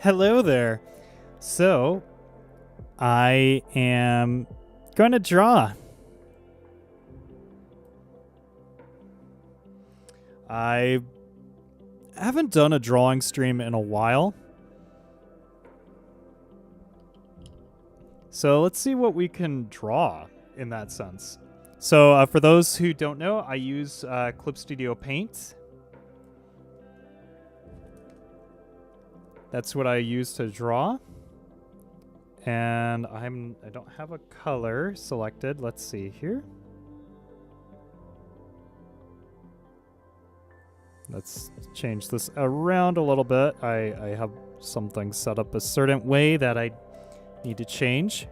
Hello there. So, I am going to draw. I haven't done a drawing stream in a while. So, let's see what we can draw in that sense. So, for those who don't know, I use Clip Studio Paint. That's what I use to draw. And I don't have a color selected. Let's see here. Let's change this around a little bit. I have something set up a certain way that I need to change.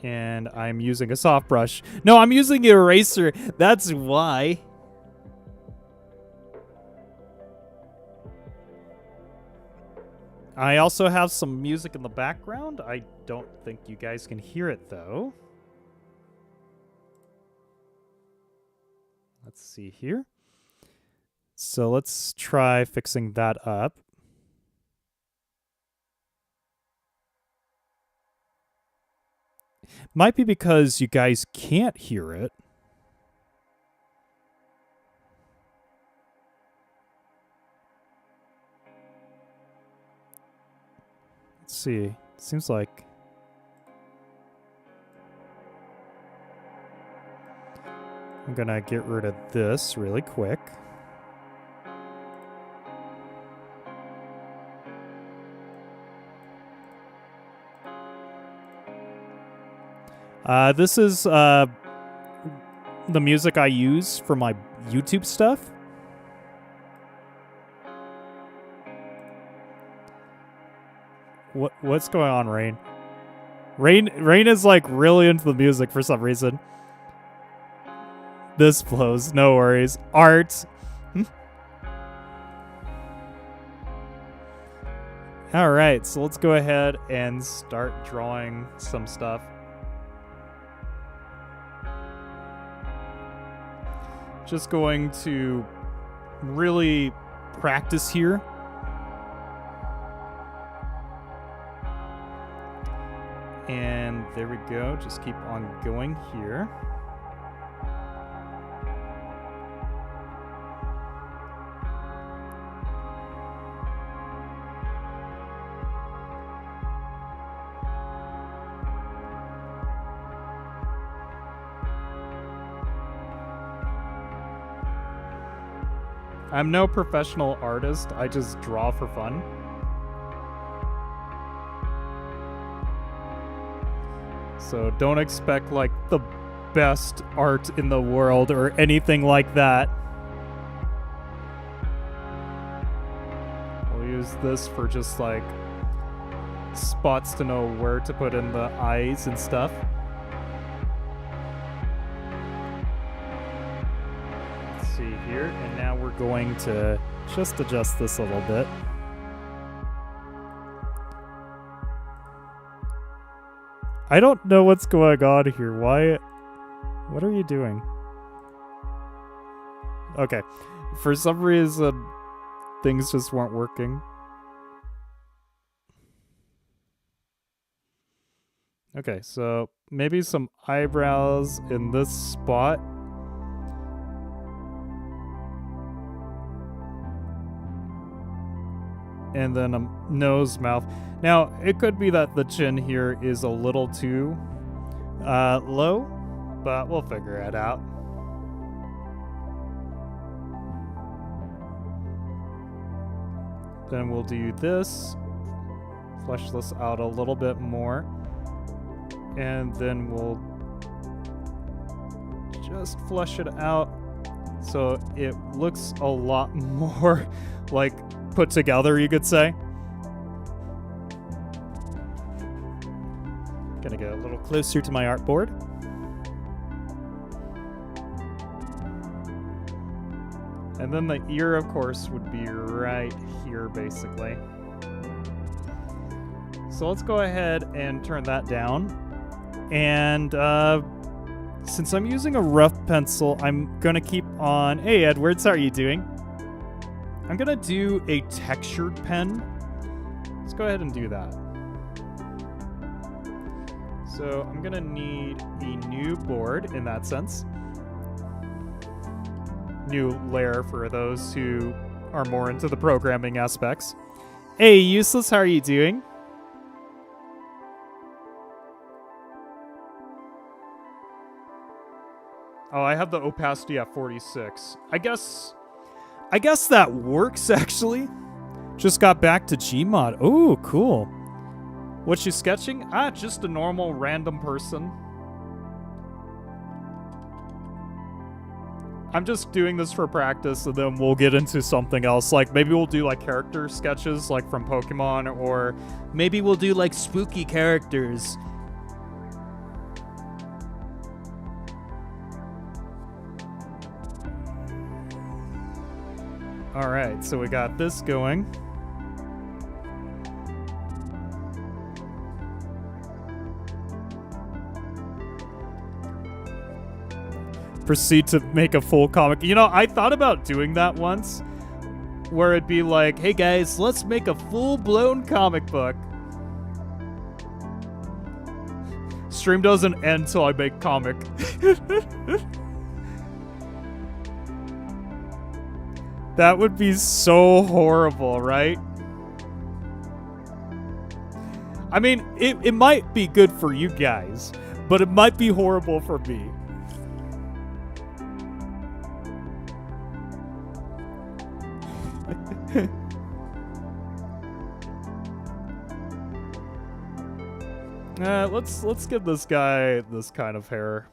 And I'm using a soft brush. No, I'm using an eraser. That's why. I also have some music in the background. I don't think you guys can hear it, though. Let's see here. So let's try fixing that up. Might be because you guys can't hear it. Let's see. Seems like... I'm gonna get rid of this really quick. This is the music I use for my YouTube stuff. What's going on, Rain? Rain is like really into the music for some reason. This blows, no worries. Art. All right, so let's go ahead and start drawing some stuff. Just going to really practice here. And there we go. Just keep on going here. I'm no professional artist. I just draw for fun. So don't expect like the best art in the world or anything like that. We'll use this for just like spots to know where to put in the eyes and stuff. Let's see here, and now we're going to just adjust this a little bit. I don't know what's going on here. Why? What are you doing? Okay. For some reason, things just weren't working. Okay, so maybe some eyebrows in this spot. And then a nose, mouth. Now, it could be that the chin here is a little too low, but we'll figure it out. Then we'll do this, flesh this out a little bit more, and then we'll just flesh it out so it looks a lot more like put together, you could say. Gonna get a little closer to my artboard. And then the ear, of course, would be right here, basically. So let's go ahead and turn that down. And since I'm using a rough pencil, I'm gonna keep on... Hey, Edwards, how are you doing? I'm gonna do a textured pen. Let's go ahead and do that. So I'm gonna need a new board in that sense. New layer for those who are more into the programming aspects. Hey, Useless, how are you doing? Oh, I have the opacity at 46. I guess that works, actually. Just got back to Gmod. Oh, cool. What you sketching? Just a normal random person. I'm just doing this for practice, and then we'll get into something else. Like, maybe we'll do, like, character sketches, like, from Pokemon, or maybe we'll do, like, spooky characters. Alright, so we got this going. Proceed to make a full comic. You know, I thought about doing that once, where it'd be like, hey guys, let's make a full-blown comic book. Stream doesn't end till I make comic. That would be so horrible, right? I mean, it might be good for you guys, but it might be horrible for me. Let's give this guy this kind of hair.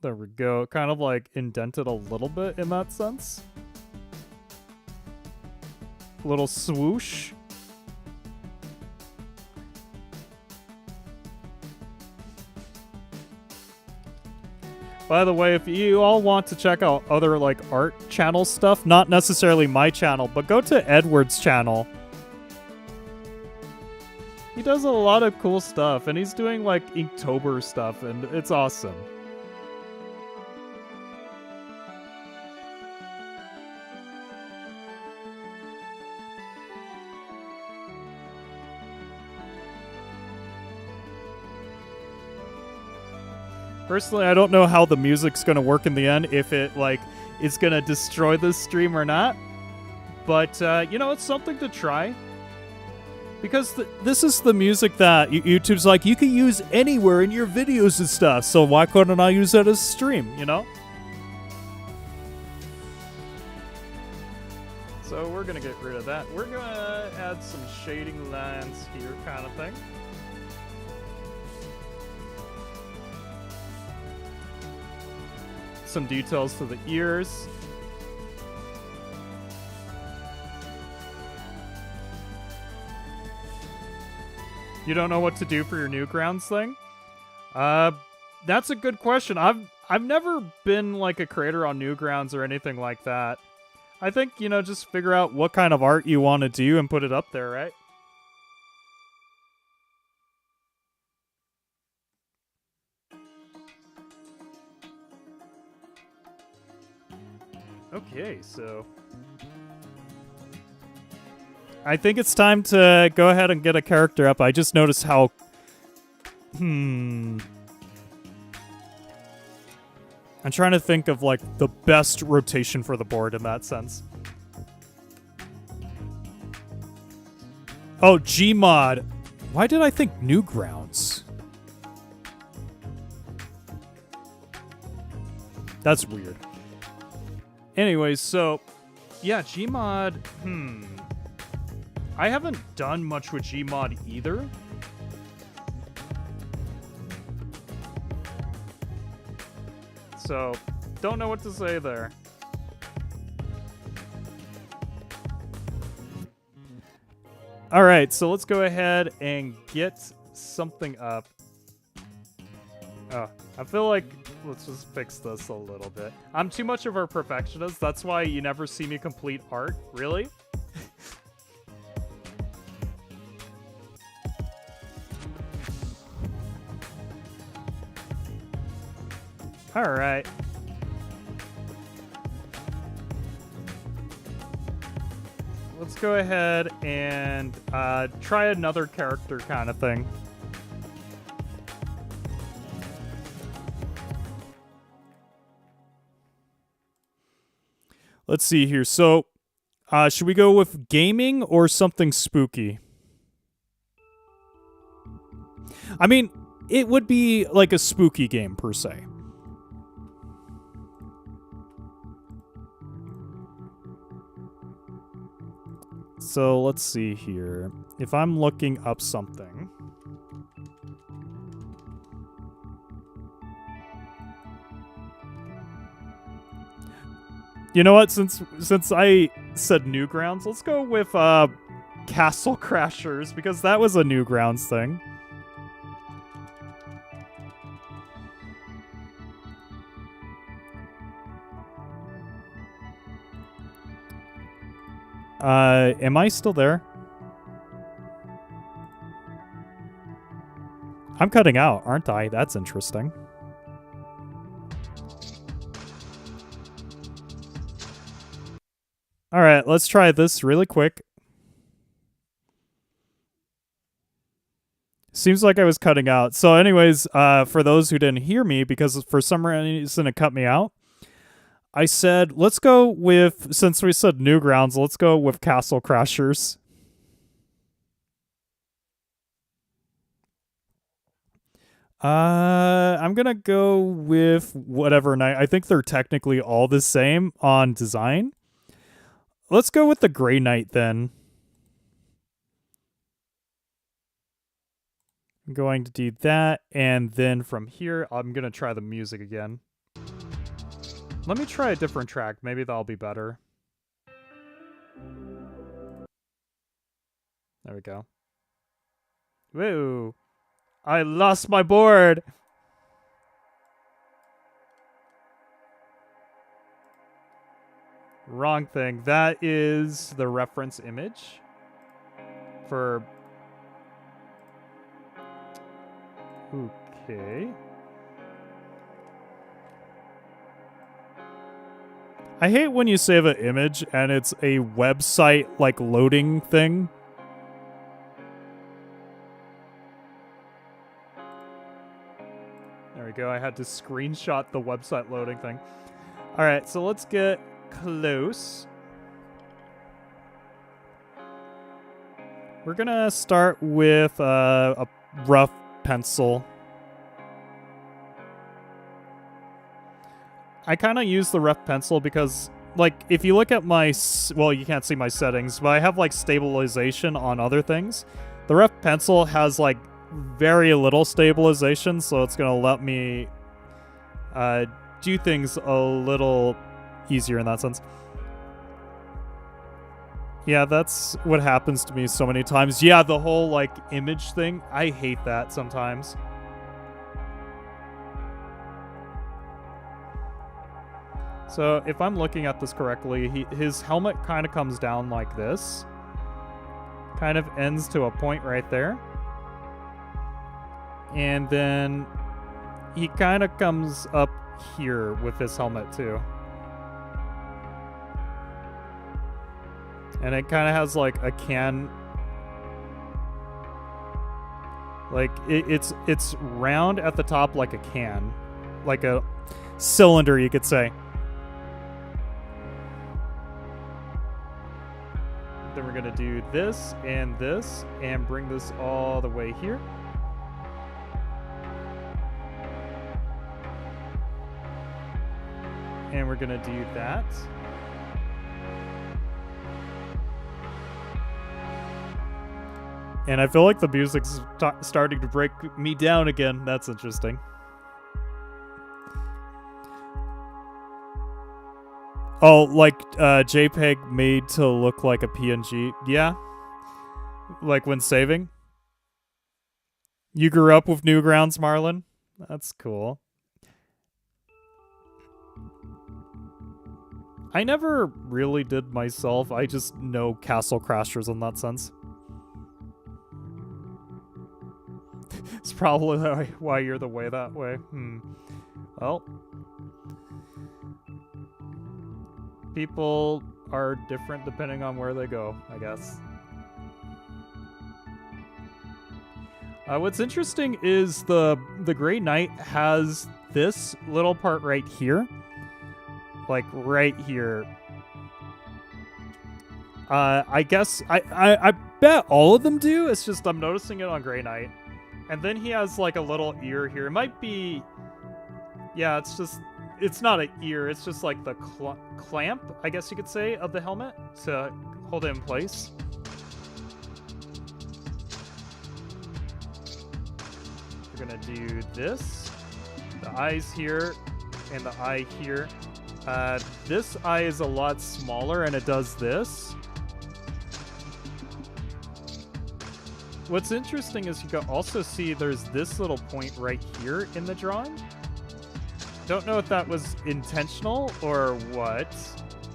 There we go. Kind of like indented a little bit in that sense. Little swoosh. By the way, if you all want to check out other like art channel stuff, not necessarily my channel, but go to Edward's channel. He does a lot of cool stuff, and he's doing like Inktober stuff, and it's awesome. Personally, I don't know how the music's gonna work in the end, if it like is gonna destroy this stream or not. But you know, it's something to try. Because this is the music that YouTube's like, you can use anywhere in your videos and stuff, so why couldn't I use that as a stream, you know? So we're gonna get rid of that. We're gonna add some shading lines here, kind of thing. Some details to the ears. You don't know what to do for your Newgrounds thing? That's a good question. I've never been like a creator on Newgrounds or anything like that. I think, you know, just figure out what kind of art you want to do and put it up there, right? Okay, so I think it's time to go ahead and get a character up. I just noticed how... I'm trying to think of, like, the best rotation for the board in that sense. Oh, Gmod. Why did I think Newgrounds? That's weird. Anyways, so... yeah, Gmod... I haven't done much with Gmod either. So, don't know what to say there. Alright, so let's go ahead and get something up. Oh, I feel like let's just fix this a little bit. I'm too much of a perfectionist. That's why you never see me complete art. Really? Alright. let's go ahead and try another character kind of thing. Let's see here. So, should we go with gaming or something spooky? I mean, it would be like a spooky game per se. So let's see here. If I'm looking up something. You know what? Since I said Newgrounds, let's go with Castle Crashers, because that was a Newgrounds thing. Am I still there? I'm cutting out, aren't I? That's interesting. All right, let's try this really quick. Seems like I was cutting out. So anyways, for those who didn't hear me, because for some reason it cut me out, I said, let's go with, since we said Newgrounds, let's go with Castle Crashers. I'm gonna go with whatever night. I think they're technically all the same on design. Let's go with the Grey Knight then. I'm going to do that, and then from here, I'm gonna try the music again. Let me try a different track. Maybe that'll be better. There we go. Woo! I lost my board! Wrong thing. That is the reference image for... Okay. I hate when you save an image and it's a website, like, loading thing. There we go. I had to screenshot the website loading thing. All right, so let's get close. We're gonna start with a rough pencil. I kind of use the rough pencil because, like, if you look at my... Well, you can't see my settings, but I have, like, stabilization on other things. The rough pencil has, like, very little stabilization, so it's going to let me do things a little easier in that sense. Yeah, that's what happens to me so many times. Yeah, the whole, like, image thing. I hate that sometimes. So if I'm looking at this correctly, his helmet kind of comes down like this. Kind of ends to a point right there. And then he kind of comes up here with his helmet too. And it kind of has like a can. Like it's round at the top like a can. Like a cylinder, you could say. Then we're going to do this and bring this all the way here. And we're going to do that. And I feel like the music's starting to break me down again. That's interesting. Oh, like JPEG made to look like a PNG. Yeah. Like when saving. You grew up with Newgrounds, Marlon? That's cool. I never really did myself. I just know Castle Crashers in that sense. It's probably why you're the way that way. Well... People are different depending on where they go, I guess. What's interesting is the Grey Knight has this little part right here. Like right here. I guess I bet all of them do. It's just I'm noticing it on Grey Knight. And then he has like a little ear here. It might be, yeah, it's not an ear. It's just like the clamp, I guess you could say, of the helmet to hold it in place. We're gonna do this. The eyes here and the eye here. This eye is a lot smaller and it does this. What's interesting is you can also see there's this little point right here in the drawing. Don't know if that was intentional or what.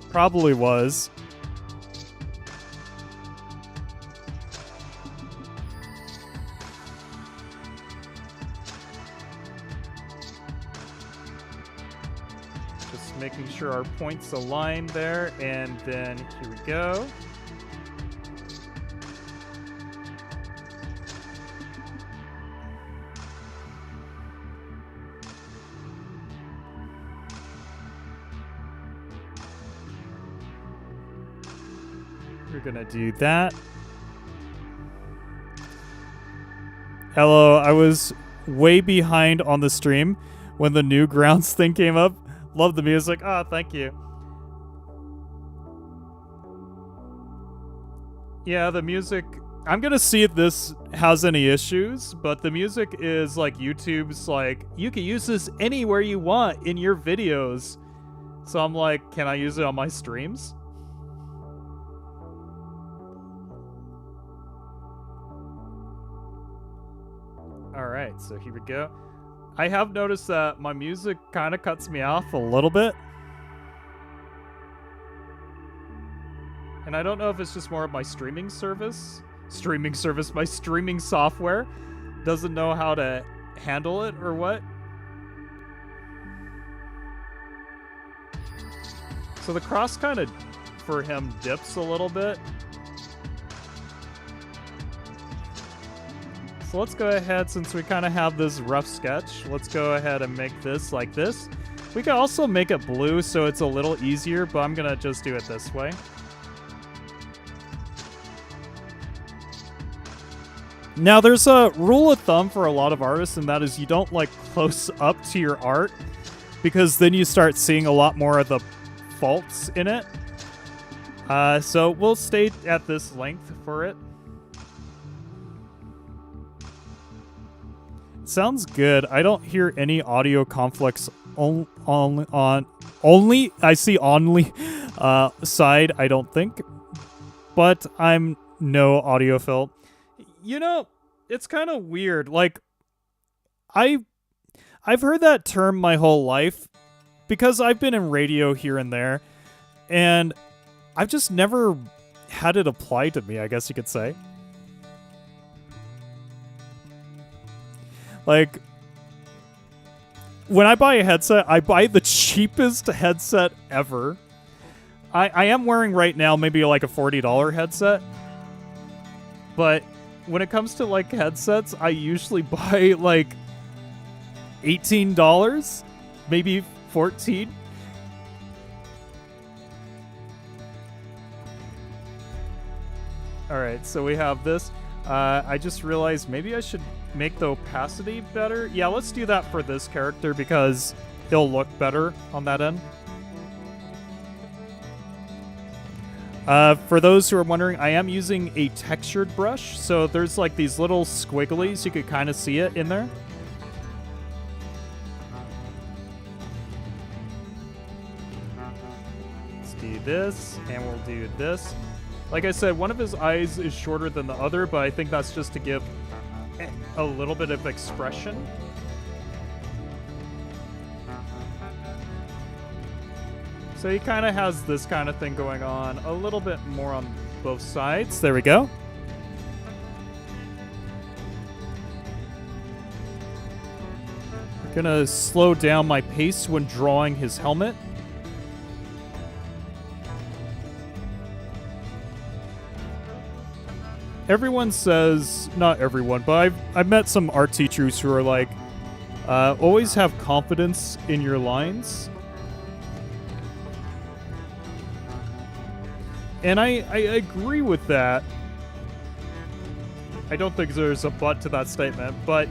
Probably was. Just making sure our points align there, and then here we go. We're gonna do that. Hello, I was way behind on the stream when the new grounds thing came up. Love the music. Ah, thank you. Yeah, the music, I'm gonna see if this has any issues, but the music is like YouTube's like, you can use this anywhere you want in your videos. So I'm like, can I use it on my streams? Alright, so here we go. I have noticed that my music kind of cuts me off a little bit. And I don't know if it's just more of my streaming service, my streaming software doesn't know how to handle it or what. So the cross kind of, for him, dips a little bit. So let's go ahead, since we kind of have this rough sketch, let's go ahead and make this like this. We can also make it blue so it's a little easier, but I'm going to just do it this way. Now, there's a rule of thumb for a lot of artists, and that is you don't like close up to your art, because then you start seeing a lot more of the faults in it. So we'll stay at this length for it. Sounds good. I don't hear any audio conflicts only I see only side, I don't think. But I'm no audiophile. You know, it's kind of weird. Like, I've heard that term my whole life because I've been in radio here and there, and I've just never had it applied to me, I guess you could say. Like, when I buy a headset, I buy the cheapest headset ever. I am wearing right now maybe like a $40 headset. But when it comes to like headsets, I usually buy like $18, maybe $14. Alright, so we have this. I just realized maybe I should make the opacity better. Yeah, let's do that for this character because it'll look better on that end. For those who are wondering, I am using a textured brush, so there's like these little squigglies. You could kind of see it in there. Let's do this, and we'll do this. Like I said, one of his eyes is shorter than the other, but I think that's just to give a little bit of expression. So he kind of has this kind of thing going on, a little bit more on both sides. There we go. I'm gonna slow down my pace when drawing his helmet. everyone says, not everyone, but I've met some art teachers who are like, always have confidence in your lines. And I agree with that. I don't think there's a but to that statement, but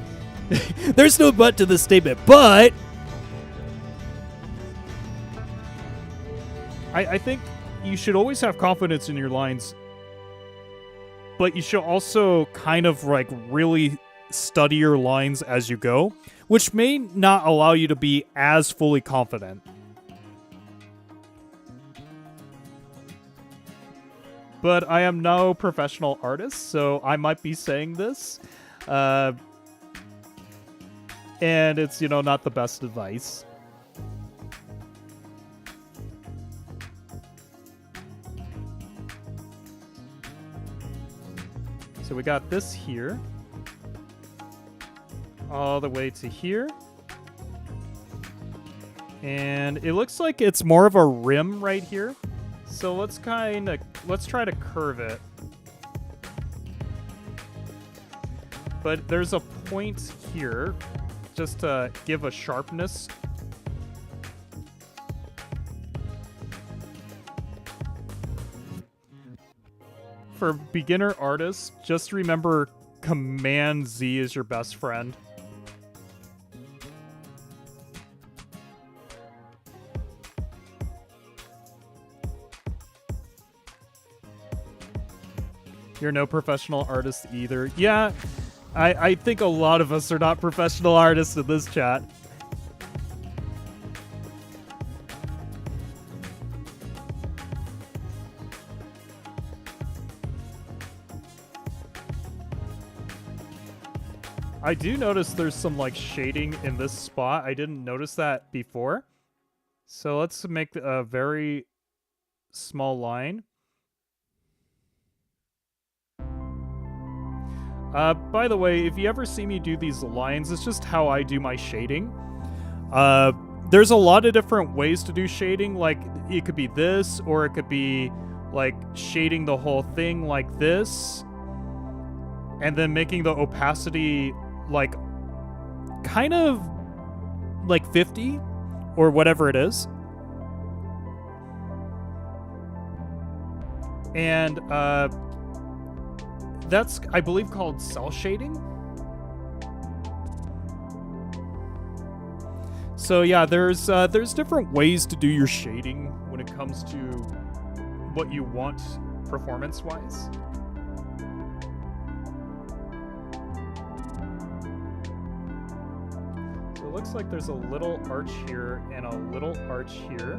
there's no but to this statement, but I think you should always have confidence in your lines, but you should also kind of like really study your lines as you go, which may not allow you to be as fully confident. But I am no professional artist, so I might be saying this. And it's, not the best advice. So we got this here. All the way to here. And it looks like it's more of a rim right here. So let's try to curve it. But there's a point here just to give a sharpness. For beginner artists, just remember Command Z is your best friend. You're no professional artist either. Yeah, I think a lot of us are not professional artists in this chat. I do notice there's some like shading in this spot. I didn't notice that before. So let's make a very small line. By the way, if you ever see me do these lines, it's just how I do my shading. There's a lot of different ways to do shading. Like, it could be this, or it could be, like, shading the whole thing like this. And then making the opacity, like, kind of, like, 50, or whatever it is. And, that's, I believe, called cell shading. So yeah, there's different ways to do your shading when it comes to what you want performance-wise. So it looks like there's a little arch here and a little arch here.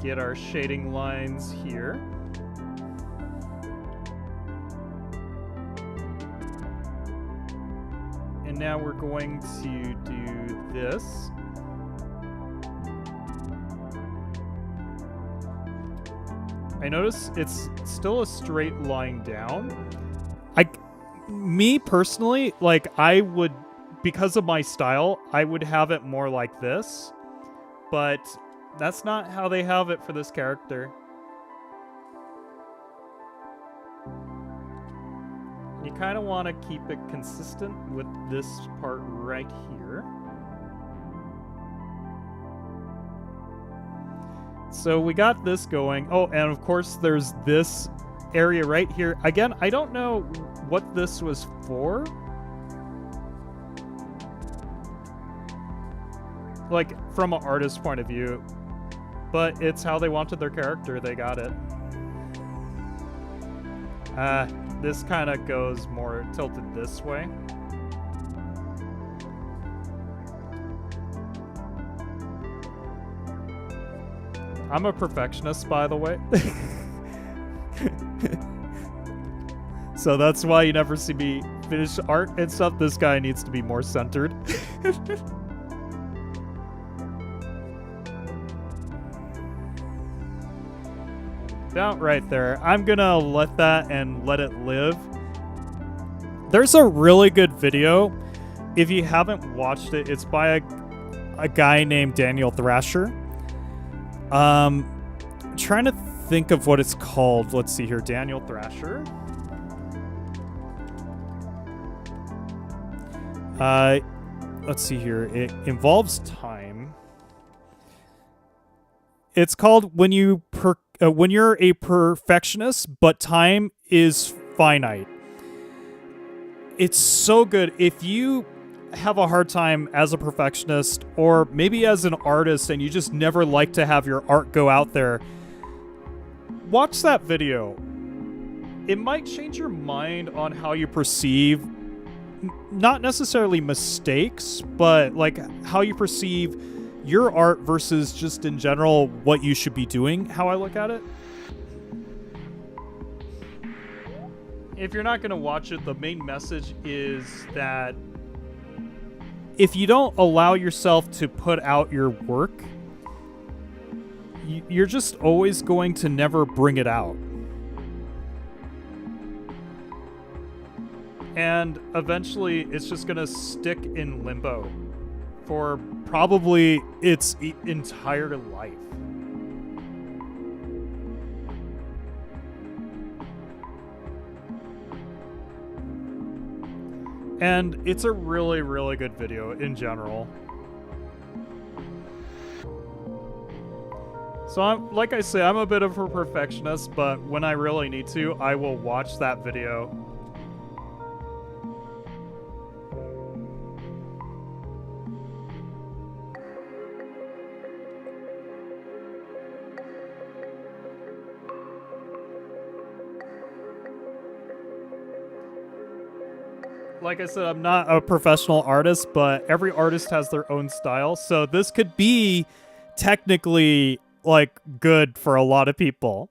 Get our shading lines here. And now we're going to do this. I notice it's still a straight line down. Me personally, like, I would, because of my style, I would have it more like this, but that's not how they have it for this character. You kind of want to keep it consistent with this part right here. So we got this going. Oh, and of course there's this area right here. Again, I don't know what this was for. Like, from an artist's point of view. But it's how they wanted their character. They got it. This kind of goes more tilted this way. I'm a perfectionist, by the way. So that's why you never see me finish art and stuff. This guy needs to be more centered. About right there. I'm gonna let that and let it live. There's a really good video. If you haven't watched it, it's by a guy named Daniel Thrasher. Trying to think of what it's called. Let's see here. Daniel Thrasher. Let's see here. It involves time. It's called when you're a perfectionist, but time is finite. It's so good. If you have a hard time as a perfectionist, or maybe as an artist, and you just never like to have your art go out there, watch that video. It might change your mind on how you perceive, not necessarily mistakes, but like how you perceive your art versus just in general what you should be doing, how I look at it. If you're not going to watch it, the main message is that if you don't allow yourself to put out your work, you're just always going to never bring it out. And eventually it's just going to stick in limbo for probably its entire life. And it's a really, really good video in general. So like I say, I'm a bit of a perfectionist, but when I really need to, I will watch that video. Like I said, I'm not a professional artist, but every artist has their own style. So this could be technically like good for a lot of people.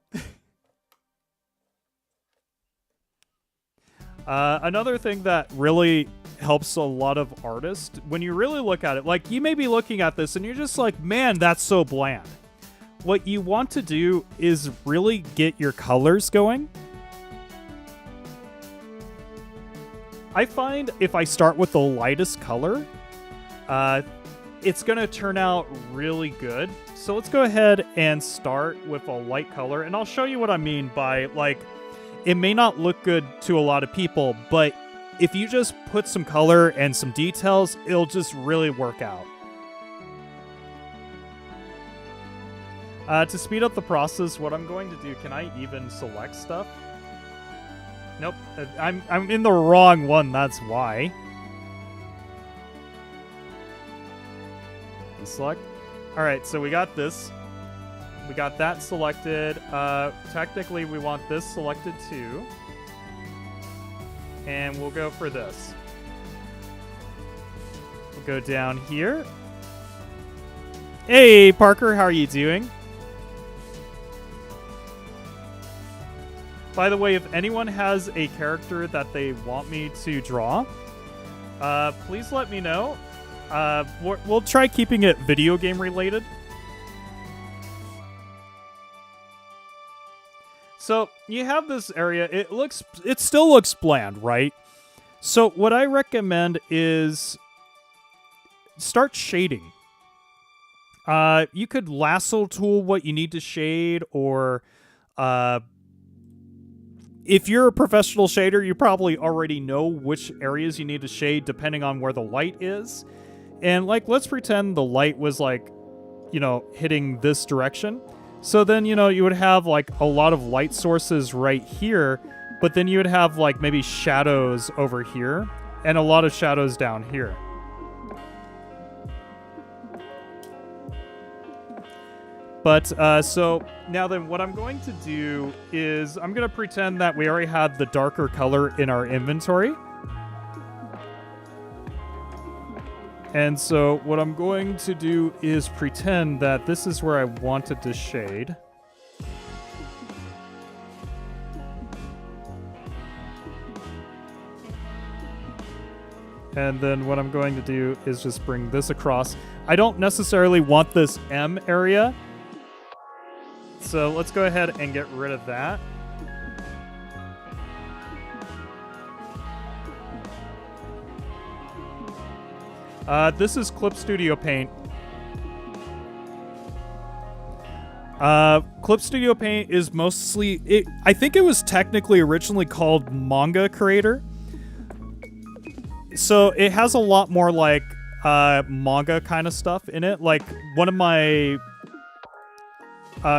Another thing that really helps a lot of artists, when you really look at it, like you may be looking at this and you're just like, man, that's so bland. What you want to do is really get your colors going. I find if I start with the lightest color, it's going to turn out really good. So let's go ahead and start with a light color. And I'll show you what I mean by, like, it may not look good to a lot of people, but if you just put some color and some details, it'll just really work out. To speed up the process, what I'm going to do, can I even select stuff? Nope, I'm in the wrong one, that's why. Deselect. Alright, so we got this. We got that selected. Technically, we want this selected too. And we'll go for this. We'll go down here. Hey, Parker, how are you doing? By the way, if anyone has a character that they want me to draw, please let me know. We'll try keeping it video game related. So you have this area. It still looks bland, right? So what I recommend is start shading. You could lasso tool what you need to shade, or if you're a professional shader, you probably already know which areas you need to shade depending on where the light is. And like, let's pretend the light was like, you know, hitting this direction. So then, you know, you would have like a lot of light sources right here, but then you would have like maybe shadows over here and a lot of shadows down here. But so now then what I'm going to do is I'm going to pretend that we already had the darker color in our inventory. And so what I'm going to do is pretend that this is where I wanted to shade. And then what I'm going to do is just bring this across. I don't necessarily want this M area. So let's go ahead and get rid of that. This is Clip Studio Paint. Clip Studio Paint is mostly I think it was technically originally called Manga Creator. So it has a lot more like manga kind of stuff in it. Like one of my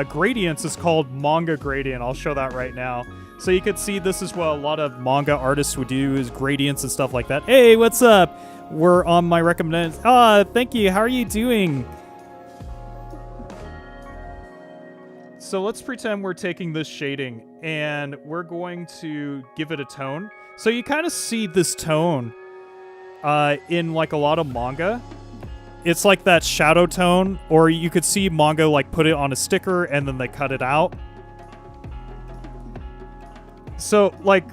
gradients is called Manga Gradient. I'll show that right now. So you can see this is what a lot of manga artists would do, is gradients and stuff like that. Hey, what's up? We're on my recommended. Thank you. How are you doing? So let's pretend we're taking this shading and we're going to give it a tone. So you kind of see this tone in like a lot of manga. It's like that shadow tone, or you could see manga like put it on a sticker and then they cut it out. So like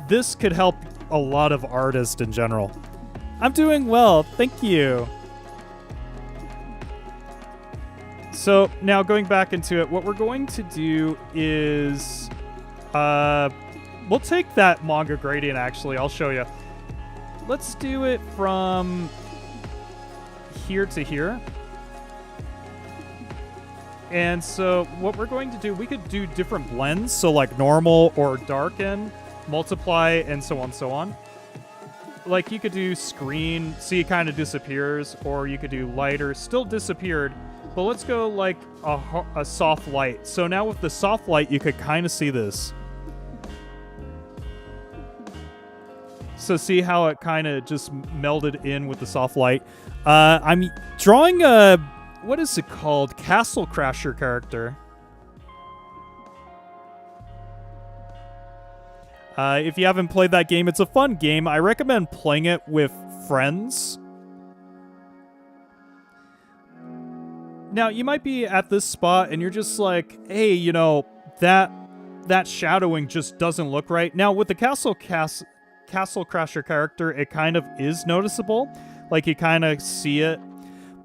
this could help a lot of artists in general. I'm doing well, thank you. So now going back into it, what we're going to do is we'll take that manga gradient actually, I'll show you. Let's do it from here to here. And so what we're going to do, we could do different blends, so like normal or darken, multiply, and so on and so on. Like you could do screen, see it kind of disappears, or you could do lighter, still disappeared. But let's go like a soft light. So now with the soft light, you could kind of see this. So see how it kind of just melded in with the soft light. I'm drawing a, what is it called? Castle Crasher character. If you haven't played that game, it's a fun game. I recommend playing it with friends. Now, you might be at this spot and you're just like, hey, you know, that shadowing just doesn't look right. Now, with the Castle Crasher character, it kind of is noticeable. Like, you kind of see it.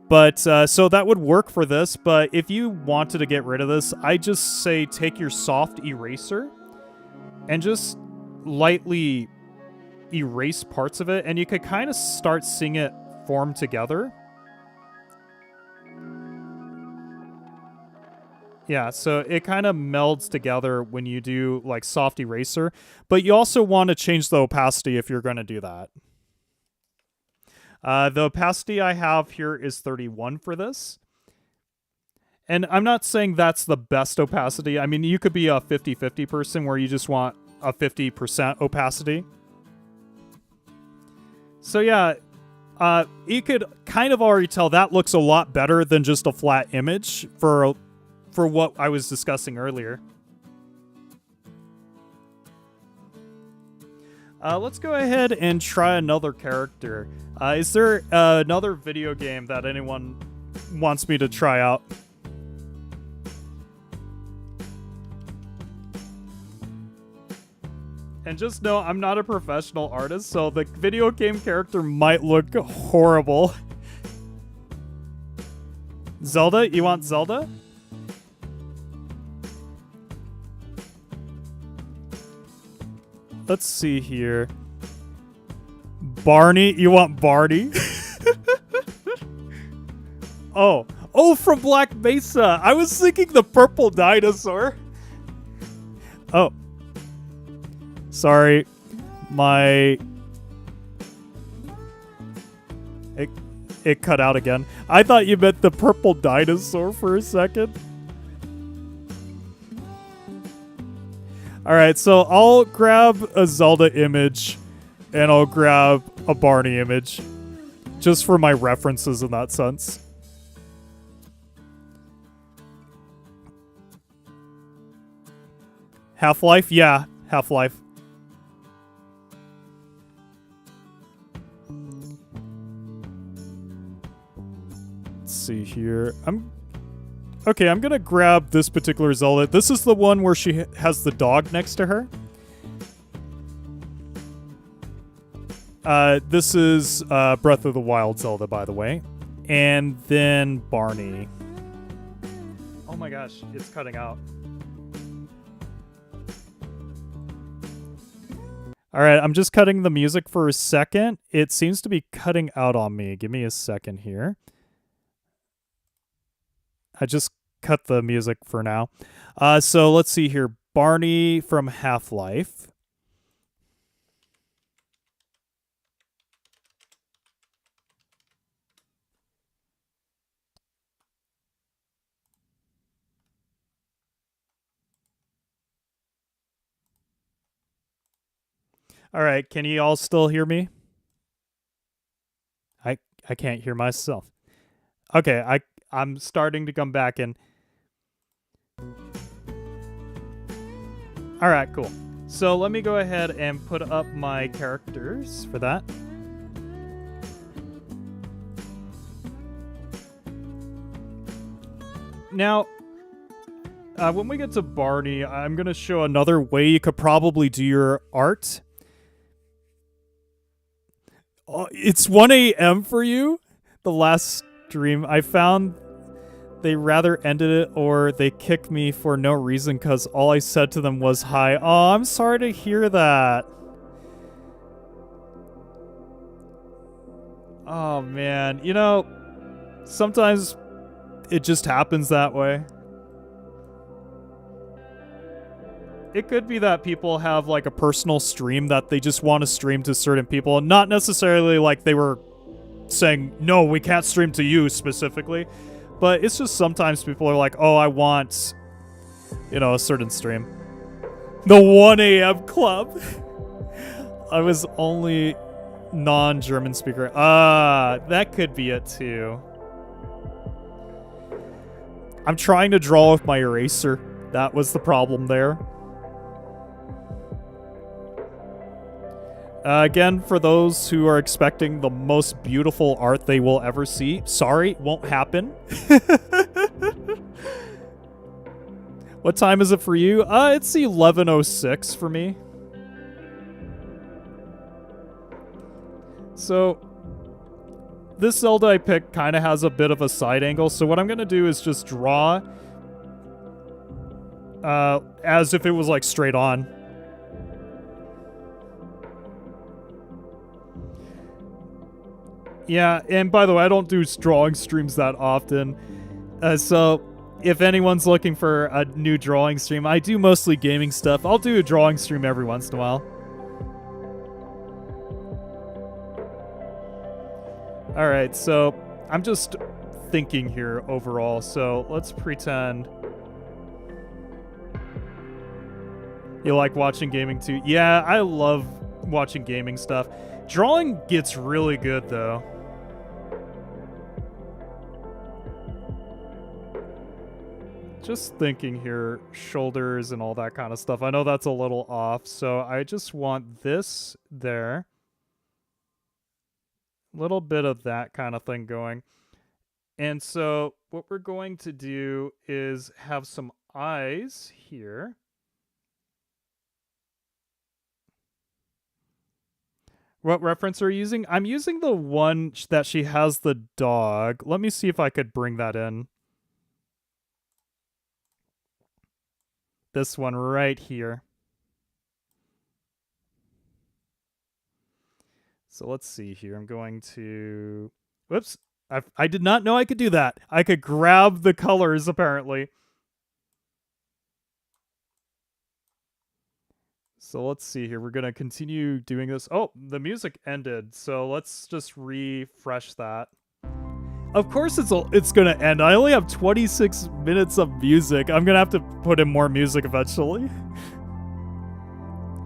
But, so that would work for this. But if you wanted to get rid of this, I just say take your soft eraser and just lightly erase parts of it. And you could kind of start seeing it form together. Yeah, so it kind of melds together when you do like soft eraser, but you also want to change the opacity if you're going to do that. The opacity I have here is 31 for this. And I'm not saying that's the best opacity. I mean, you could be a 50-50 person where you just want a 50% opacity. So yeah, you could kind of already tell that looks a lot better than just a flat image for what I was discussing earlier. Let's go ahead and try another character. Is there another video game that anyone wants me to try out? And just know I'm not a professional artist, so the video game character might look horrible. Zelda? You want Zelda? Let's see here. Barney? You want Barney? Oh, from Black Mesa. I was thinking the purple dinosaur. Oh. Sorry. It cut out again. I thought you meant the purple dinosaur for a second. Alright, so I'll grab a Zelda image and I'll grab a Barney image. Just for my references in that sense. Half-Life? Yeah, Half-Life. Let's see here. Okay, I'm gonna grab this particular Zelda. This is the one where she has the dog next to her. This is Breath of the Wild Zelda, by the way. And then Barney. Oh my gosh, it's cutting out. Alright, I'm just cutting the music for a second. It seems to be cutting out on me. Give me a second here. I just cut the music for now. So let's see here. Barney from Half-Life. All right, can you all still hear me? I can't hear myself. Okay, I'm starting to come back in. All right, cool. So let me go ahead and put up my characters for that. Now, when we get to Barney, I'm going to show another way you could probably do your art. It's 1 a.m. for you? The last stream, I found they rather ended it or they kicked me for no reason because all I said to them was hi. Oh, I'm sorry to hear that. Oh, man. You know, sometimes it just happens that way. It could be that people have like a personal stream that they just want to stream to certain people, and not necessarily like they were saying, no, we can't stream to you specifically, but it's just sometimes people are like, oh, I want, you know, a certain stream. The 1 a.m. club. I was only non-German speaker. That could be it too. I'm trying to draw with my eraser. That was the problem there. Again, for those who are expecting the most beautiful art they will ever see, sorry, won't happen. What time is it for you? It's 11:06 for me. So, this Zelda I picked kind of has a bit of a side angle, so what I'm going to do is just draw as if it was like straight on. Yeah, and by the way, I don't do drawing streams that often. So if anyone's looking for a new drawing stream, I do mostly gaming stuff. I'll do a drawing stream every once in a while. Alright, so I'm just thinking here overall. So let's pretend you like watching gaming too. Yeah, I love watching gaming stuff. Drawing gets really good though. Just thinking here, shoulders and all that kind of stuff. I know that's a little off, so I just want this there. A little bit of that kind of thing going. And so what we're going to do is have some eyes here. What reference are you using? I'm using the one that she has the dog. Let me see if I could bring that in. This one right here. So let's see here. I'm going to... Whoops. I did not know I could do that. I could grab the colors, apparently. So let's see here. We're going to continue doing this. Oh, the music ended. So let's just refresh that. Of course it's going to end. I only have 26 minutes of music. I'm going to have to put in more music eventually.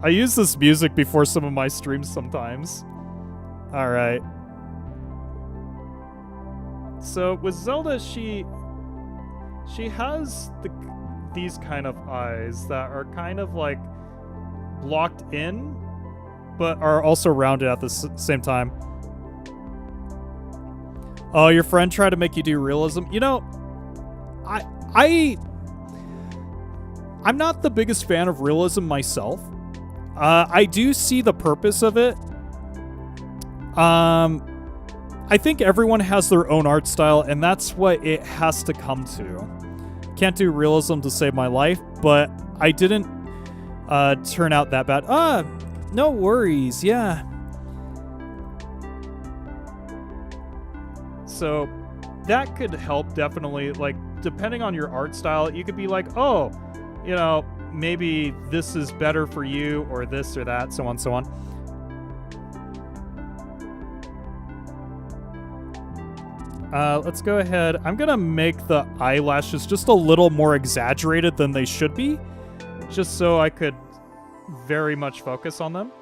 I use this music before some of my streams sometimes. All right. So with Zelda, she has these kind of eyes that are kind of like blocked in, but are also rounded at the same time. Oh, your friend tried to make you do realism? You know, I'm not the biggest fan of realism myself. I do see the purpose of it. I think everyone has their own art style, and that's what it has to come to. Can't do realism to save my life, but I didn't turn out that bad. No worries, yeah. So that could help definitely, like, depending on your art style, you could be like, oh, you know, maybe this is better for you, or this or that, so on, so on. Let's go ahead. I'm gonna make the eyelashes just a little more exaggerated than they should be, just so I could very much focus on them.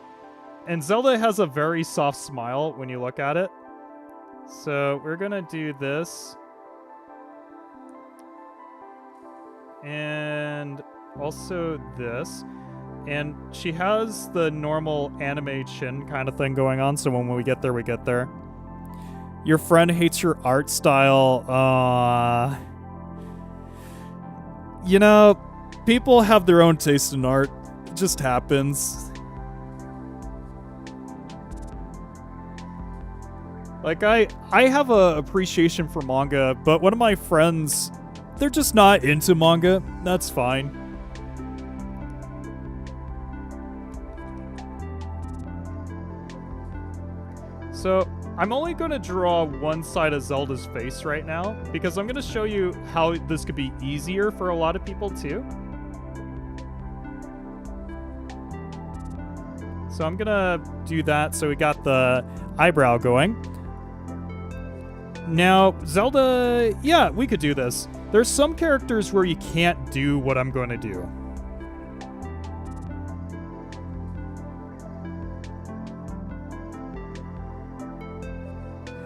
And Zelda has a very soft smile when you look at it. So we're gonna do this. And also this. And she has the normal anime chin kind of thing going on, so when we get there, we get there. Your friend hates your art style. You know, people have their own taste in art. It just happens. Like, I have a appreciation for manga, but one of my friends, they're just not into manga. That's fine. So, I'm only going to draw one side of Zelda's face right now, because I'm going to show you how this could be easier for a lot of people too. So I'm going to do that so we got the eyebrow going. Now, Zelda, yeah, we could do this. There's some characters where you can't do what I'm going to do.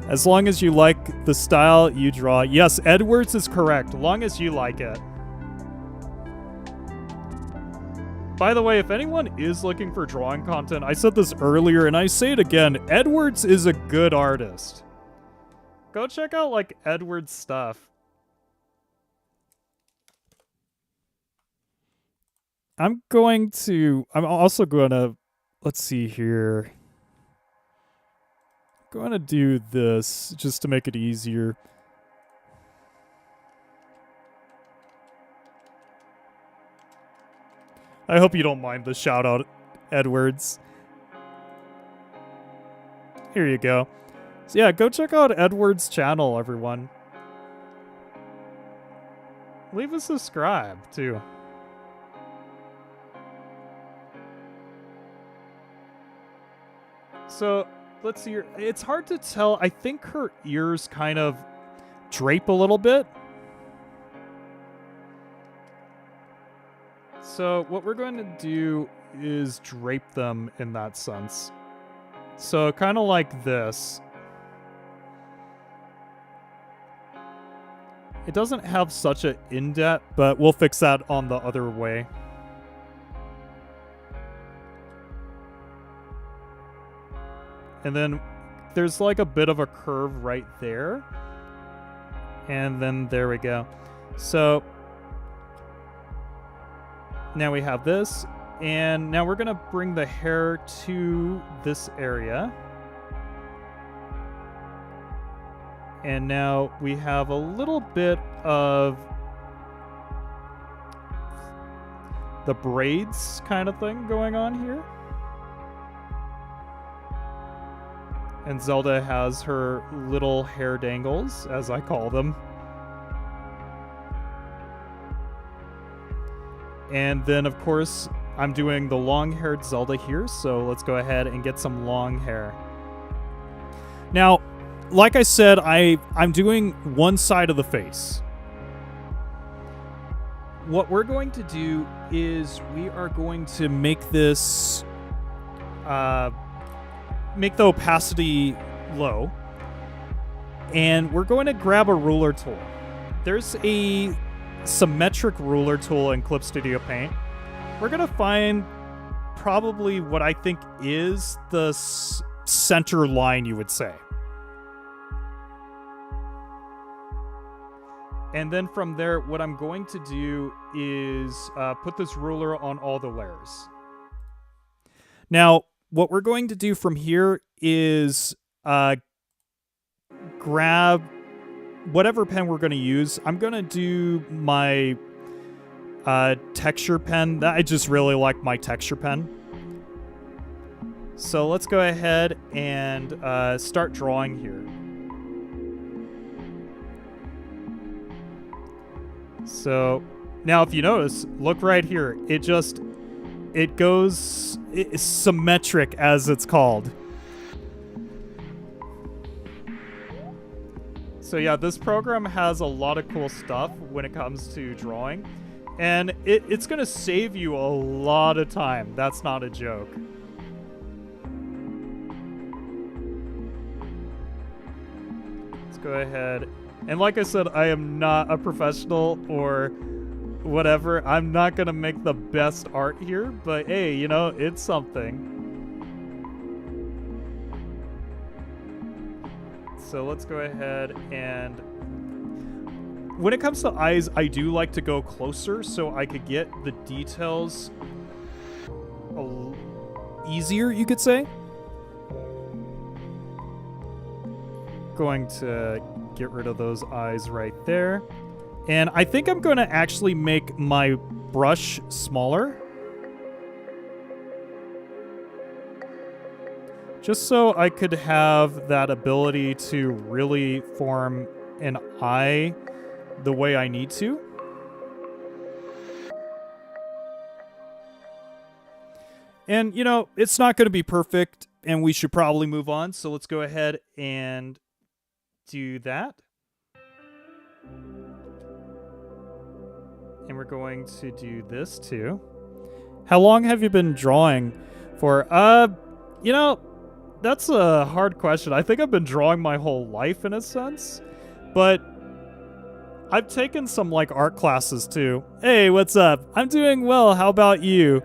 As long as you like the style you draw. Yes, Edwards is correct, long as you like it. By the way, if anyone is looking for drawing content, I said this earlier and I say it again, Edwards is a good artist. Go check out, like, Edwards' stuff. I'm also going to, let's see here. I'm going to do this just to make it easier. I hope you don't mind the shout out, Edwards. Here you go. So yeah, go check out Edwards' channel, everyone. Leave a subscribe, too. So, let's see here. It's hard to tell. I think her ears kind of drape a little bit. So what we're going to do is drape them in that sense. So kind of like this. It doesn't have such an indent, but we'll fix that on the other way. And then there's like a bit of a curve right there. And then there we go. So now we have this. And now we're going to bring the hair to this area. And now we have a little bit of the braids kind of thing going on here. And Zelda has her little hair dangles, as I call them. And then, of course, I'm doing the long-haired Zelda here, so let's go ahead and get some long hair. Now, like I said, I'm doing one side of the face. What we're going to do is we are going to make this... make the opacity low. And we're going to grab a ruler tool. There's a symmetric ruler tool in Clip Studio Paint. We're going to find probably what I think is the center line, you would say. And then from there, what I'm going to do is put this ruler on all the layers. Now, what we're going to do from here is grab whatever pen we're going to use. I'm going to do my texture pen. I just really like my texture pen. So let's go ahead and start drawing here. So now if you notice, look right here. It goes it's symmetric, as it's called. So yeah, this program has a lot of cool stuff when it comes to drawing. And it's going to save you a lot of time. That's not a joke. Let's go ahead. And like I said, I am not a professional or whatever. I'm not going to make the best art here. But hey, you know, it's something. So let's go ahead and... When it comes to eyes, I do like to go closer so I could get the details easier, you could say. Going to get rid of those eyes right there. And I think I'm going to actually make my brush smaller. Just so I could have that ability to really form an eye the way I need to. And, you know, it's not going to be perfect, and we should probably move on. So let's go ahead and do that. And we're going to do this too. How long have you been drawing for? You know, that's a hard question. I think I've been drawing my whole life in a sense, but I've taken some like art classes too. Hey, what's up? I'm doing well. How about you?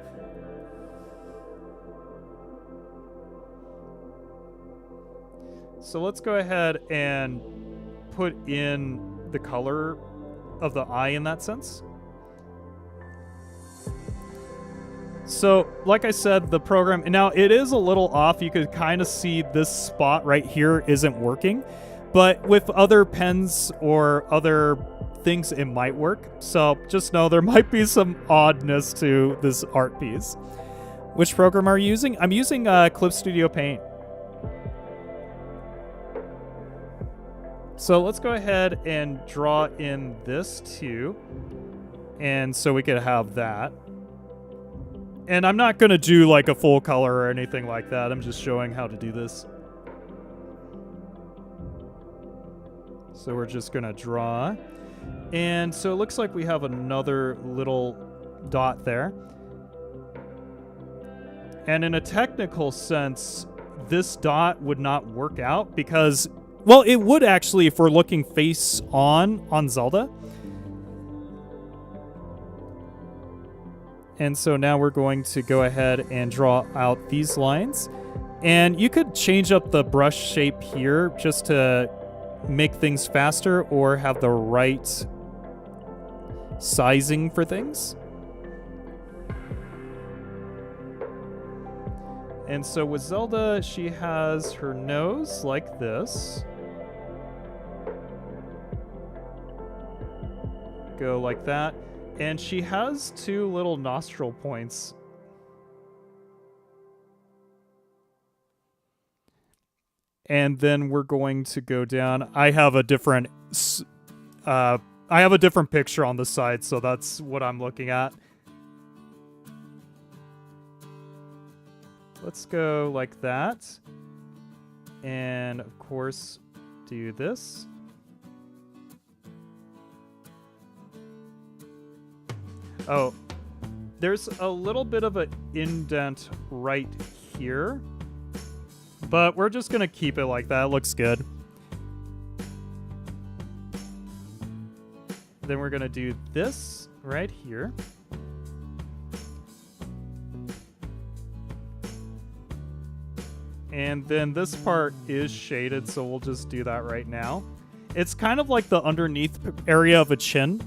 So let's go ahead and put in the color of the eye in that sense. So, like I said, the program, now it is a little off. You could kind of see this spot right here isn't working. But with other pens or other things, it might work. So just know there might be some oddness to this art piece. Which program are you using? I'm using Clip Studio Paint. So let's go ahead and draw in this too. And so we could have that. And I'm not going to do like a full color or anything like that. I'm just showing how to do this. So we're just going to draw. And so it looks like we have another little dot there. And in a technical sense, this dot would not work out because, well, it would actually if we're looking face on Zelda. And so now we're going to go ahead and draw out these lines. And you could change up the brush shape here just to make things faster or have the right sizing for things. And so with Zelda, she has her nose like this. Go like that. And she has two little nostril points. And then we're going to go down. I have a different picture on the side, so that's what I'm looking at. Let's go like that. And of course, do this. Oh, there's a little bit of an indent right here, but we're just going to keep it like that. It looks good. Then we're going to do this right here. And then this part is shaded, so we'll just do that right now. It's kind of like the underneath area of a chin.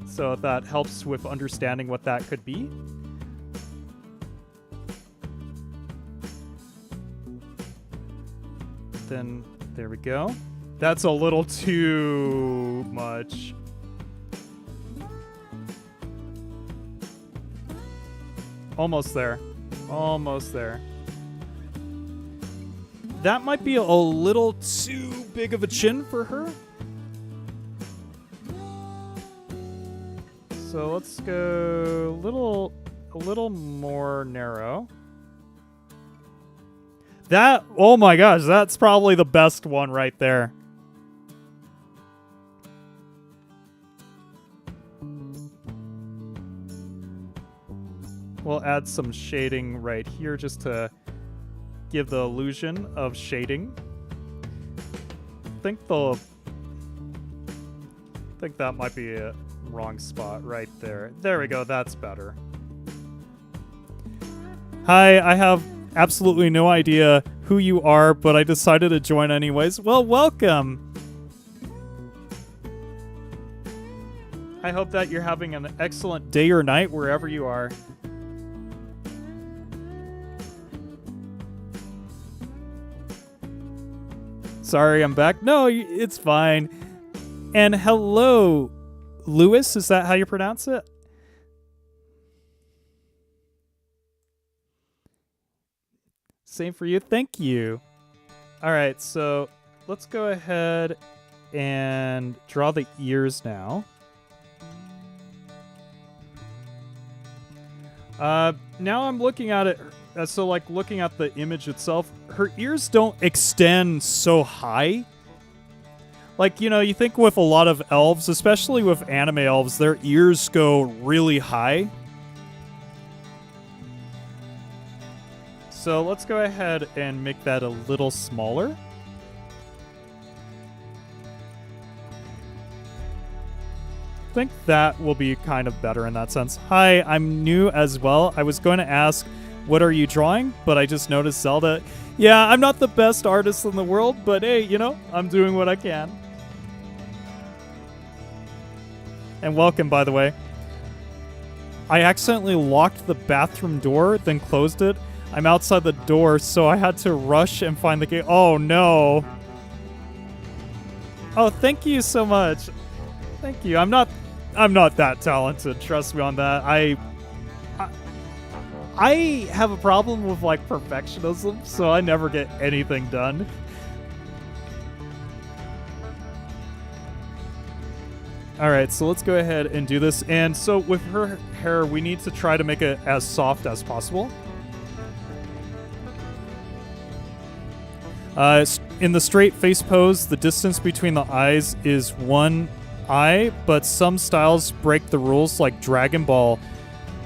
So that helps with understanding what that could be. Then, there we go. That's a little too much. Almost there. Almost there. That might be a little too big of a chin for her. So let's go a little more narrow. That, oh my gosh, that's probably the best one right there. We'll add some shading right here just to give the illusion of shading. I think that might be a wrong spot right there. There we go, that's better. Hi, I have absolutely no idea who you are, but I decided to join anyways. Well, welcome! I hope that you're having an excellent day or night wherever you are. Sorry, I'm back. No, it's fine. And hello, Lewis. Is that how you pronounce it? Same for you. Thank you. All right, so let's go ahead and draw the ears now. Now I'm looking at it. So, like, looking at the image itself, her ears don't extend so high. Like, you know, you think with a lot of elves, especially with anime elves, their ears go really high. So let's go ahead and make that a little smaller. I think that will be kind of better in that sense. Hi, I'm new as well. I was going to ask, what are you drawing? But I just noticed Zelda. Yeah, I'm not the best artist in the world, but hey, you know, I'm doing what I can. And welcome, by the way. I accidentally locked the bathroom door, then closed it. I'm outside the door, so I had to rush and find the gate. Oh, no. Oh, thank you so much. Thank you. I'm not that talented. Trust me on that. I have a problem with, like, perfectionism, so I never get anything done. Alright, so let's go ahead and do this. And so with her hair, we need to try to make it as soft as possible. In the straight face pose, the distance between the eyes is 1 eye, but some styles break the rules, like Dragon Ball,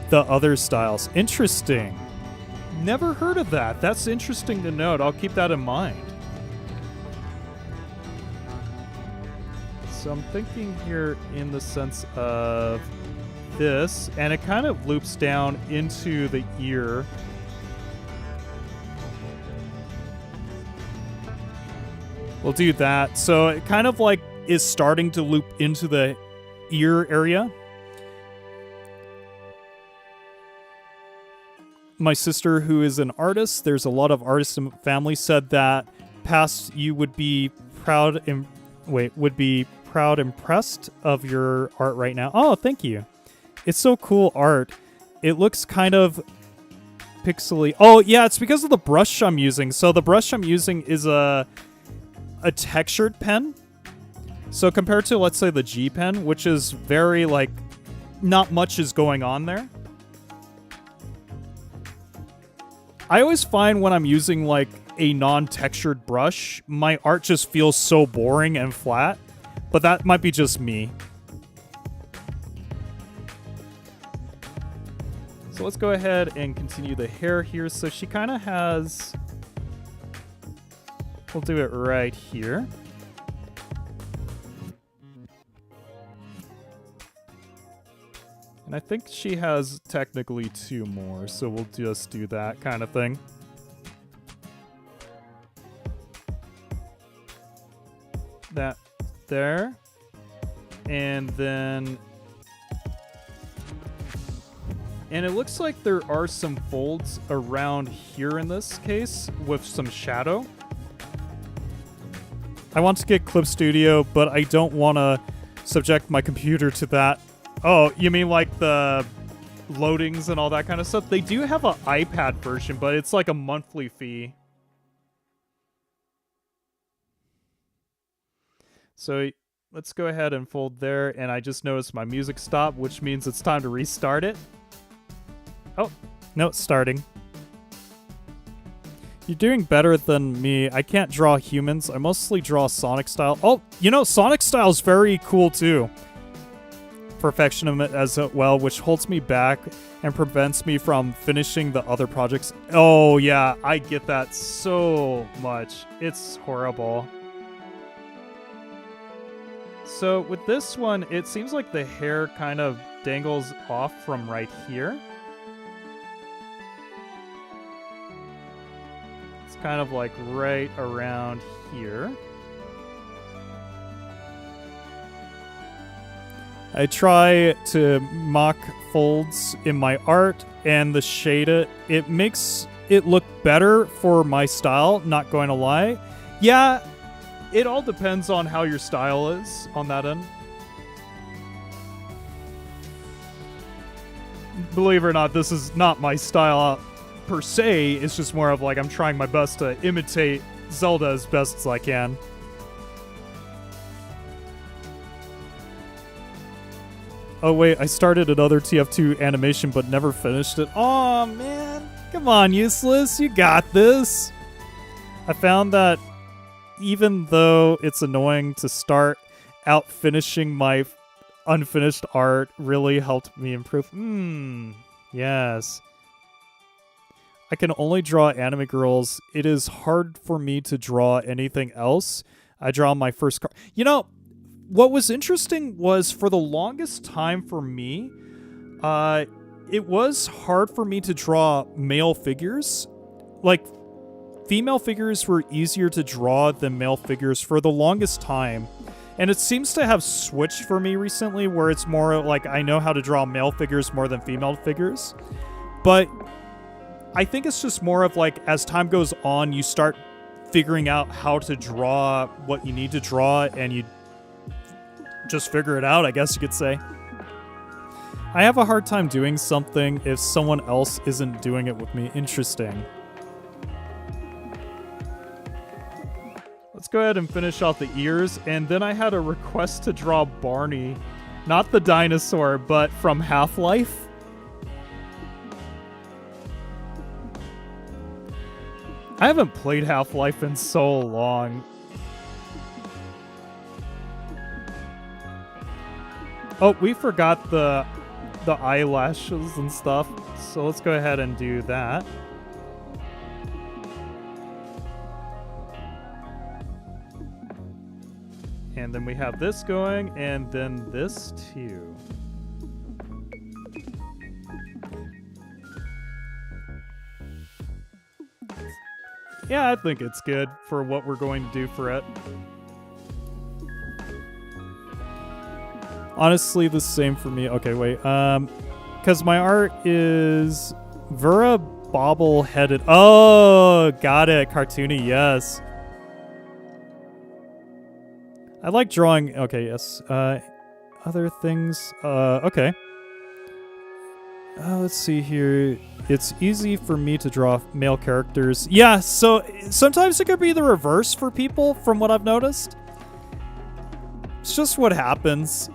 the other styles. Interesting. Never heard of that. That's interesting to note. I'll keep that in mind. So I'm thinking here in the sense of this, and it kind of loops down into the ear. We'll do that. So it kind of like is starting to loop into the ear area. My sister, who is an artist, there's a lot of artists in family, said that past you would be proud and impressed of your art right now. Oh, thank you. It's so cool art. It looks kind of pixely. Oh, yeah, it's because of the brush I'm using. So the brush I'm using is a textured pen. So compared to, let's say, the G pen, which is very, like, not much is going on there. I always find when I'm using, like, a non-textured brush, my art just feels so boring and flat. But that might be just me. So let's go ahead and continue the hair here. So she kind of has... We'll do it right here. And I think she has technically 2 more, so we'll just do that kind of thing. That there. And then... And it looks like there are some folds around here in this case with some shadow. I want to get Clip Studio, but I don't want to subject my computer to that. Oh, you mean like the loadings and all that kind of stuff? They do have an iPad version, but it's like a monthly fee. So let's go ahead and fold there, and I just noticed my music stopped, which means it's time to restart it. Oh, no, it's starting. You're doing better than me. I can't draw humans. I mostly draw Sonic style. Oh, you know, Sonic style is very cool too. Perfection as well, which holds me back and prevents me from finishing the other projects. Oh yeah, I get that so much. It's horrible. So with this one, it seems like the hair kind of dangles off from right here. It's kind of like right around here. I try to mock folds in my art, and the shade it makes it look better for my style, not going to lie. Yeah, it all depends on how your style is on that end. Believe it or not, this is not my style per se. It's just more of like I'm trying my best to imitate Zelda as best as I can. Oh wait, I started another TF2 animation but never finished it. Aw, man. Come on, Useless. You got this. I found that even though it's annoying to start out, finishing my unfinished art really helped me improve. Yes. I can only draw anime girls. It is hard for me to draw anything else. I draw my first card. You know, what was interesting was for the longest time for me, it was hard for me to draw male figures. Like, female figures were easier to draw than male figures for the longest time. And it seems to have switched for me recently, where it's more like I know how to draw male figures more than female figures. But I think it's just more of like, as time goes on, you start figuring out how to draw what you need to draw, and you just figure it out, I guess you could say. I have a hard time doing something if someone else isn't doing it with me. Interesting. Let's go ahead and finish off the ears, and then I had a request to draw Barney. Not the dinosaur, but from Half-Life. I haven't played Half-Life in so long. Oh, we forgot the eyelashes and stuff, so let's go ahead and do that. And then we have this going, and then this too. Yeah, I think it's good for what we're going to do for it. Honestly, the same for me. Okay, wait. Because my art is Vera bobble-headed. Oh, got it. Cartoony, yes. I like drawing. Okay, yes. Other things. Okay. Let's see here. It's easy for me to draw male characters. Yeah, so sometimes it could be the reverse for people, from what I've noticed. It's just what happens.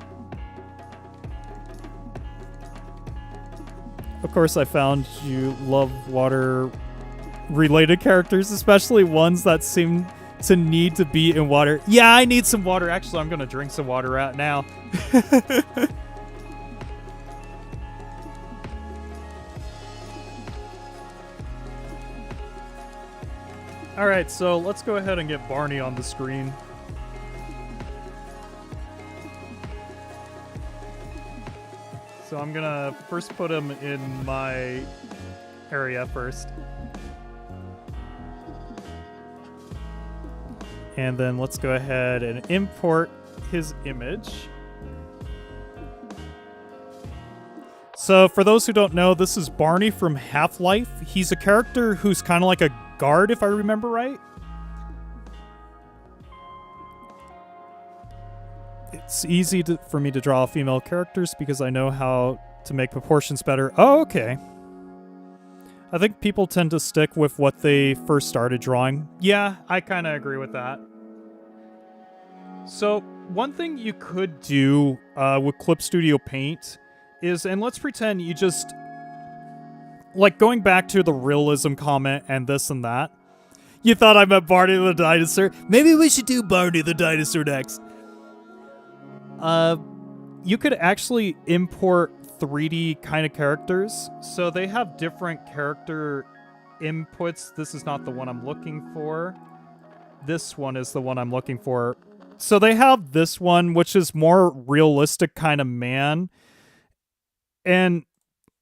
Of course, I found you love water-related characters, especially ones that seem to need to be in water. Yeah, I need some water. Actually, I'm going to drink some water right now. All right, so let's go ahead and get Barney on the screen. So I'm gonna first put him in my area first. And then let's go ahead and import his image. So for those who don't know, this is Barney from Half-Life. He's a character who's kind of like a guard, if I remember right. It's easy for me to draw female characters because I know how to make proportions better. Oh, okay. I think people tend to stick with what they first started drawing. Yeah, I kind of agree with that. So, one thing you could do with Clip Studio Paint is, and let's pretend you just, like, going back to the realism comment and this and that. You thought I meant Barney the Dinosaur? Maybe we should do Barney the Dinosaur next. You could actually import 3D kind of characters. So they have different character inputs. This is not the one I'm looking for. This one is the one I'm looking for. So they have this one, which is more realistic kind of man. And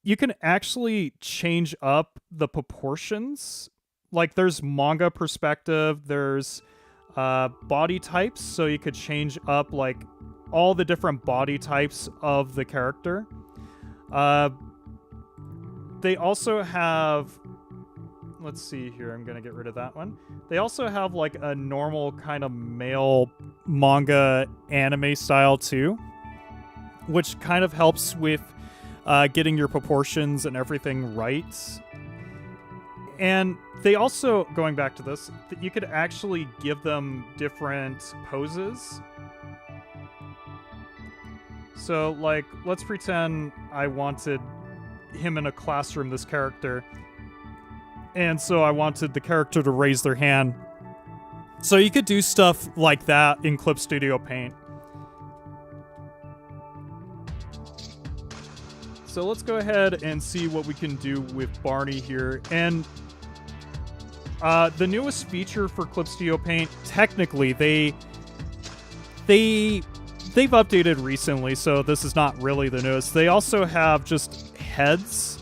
you can actually change up the proportions. Like, there's manga perspective, there's body types, so you could change up, like, all the different body types of the character. They also have... Let's see here, I'm gonna get rid of that one. They also have, like, a normal kind of male manga anime style, too, which kind of helps with getting your proportions and everything right. And they also, going back to this, you could actually give them different poses. So, like, let's pretend I wanted him in a classroom, this character. And so I wanted the character to raise their hand. So you could do stuff like that in Clip Studio Paint. So let's go ahead and see what we can do with Barney here. And the newest feature for Clip Studio Paint, technically, they've updated recently, so this is not really the newest. They also have just heads.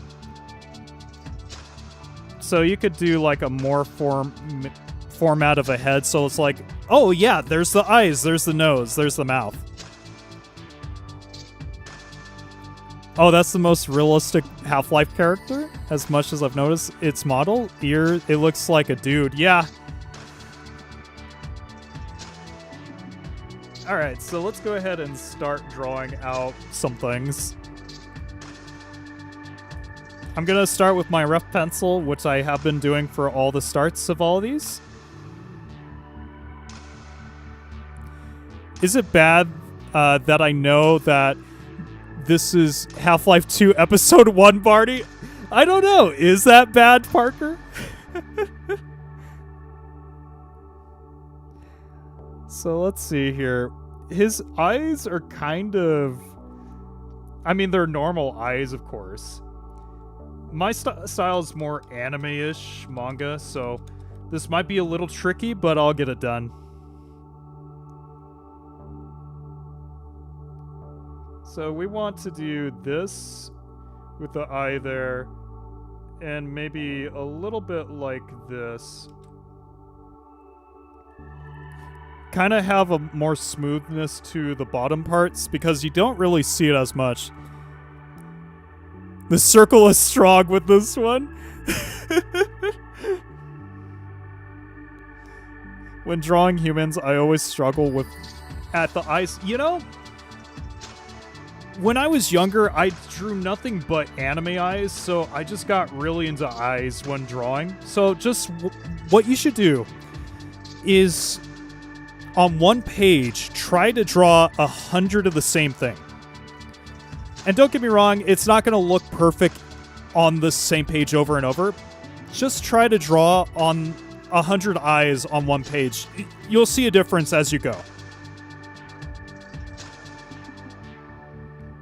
So you could do like a more format of a head. So it's like, oh yeah, there's the eyes, there's the nose, there's the mouth. Oh, that's the most realistic Half-Life character, as much as I've noticed. Its model, ear, it looks like a dude. Yeah. Alright, so let's go ahead and start drawing out some things. I'm gonna start with my rough pencil, which I have been doing for all the starts of all of these. Is it bad that I know that this is Half-Life 2 Episode 1, Barney? I don't know. Is that bad, Parker? So let's see here. His eyes are kind of... I mean, they're normal eyes, of course. My style is more anime-ish manga, so this might be a little tricky, but I'll get it done. So we want to do this with the eye there, and maybe a little bit like this. Kind of have a more smoothness to the bottom parts, because you don't really see it as much. The circle is strong with this one. When drawing humans, I always struggle with at the eyes. You know, when I was younger, I drew nothing but anime eyes, so I just got really into eyes when drawing. So just what you should do is, on one page, try to draw 100 of the same thing. And don't get me wrong, it's not going to look perfect on the same page over and over. Just try to draw on 100 eyes on one page. You'll see a difference as you go.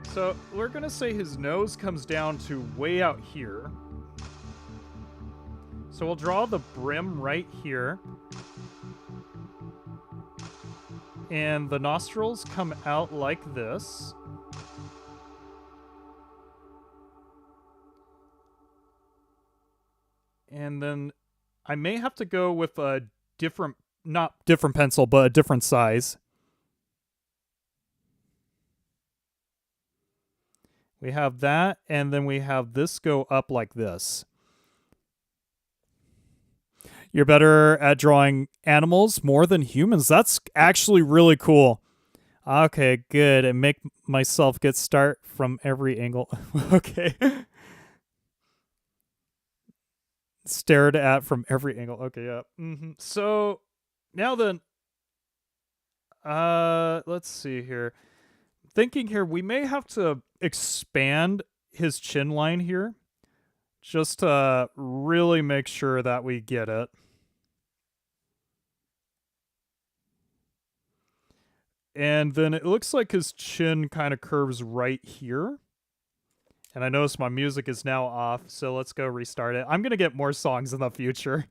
So we're going to say his nose comes down to way out here. So we'll draw the brim right here. And the nostrils come out like this. And then I may have to go with a different, not different pencil, but a different size. We have that, and then we have this go up like this. You're better at drawing animals more than humans. That's actually really cool. Okay, good. And make myself get start from every angle. Okay. Stared at from every angle. Okay, yeah. So, now then, Let's see here. Thinking here, we may have to expand his chin line here just to really make sure that we get it. And then it looks like his chin kind of curves right here. And I notice my music is now off, so let's go restart it. I'm going to get more songs in the future.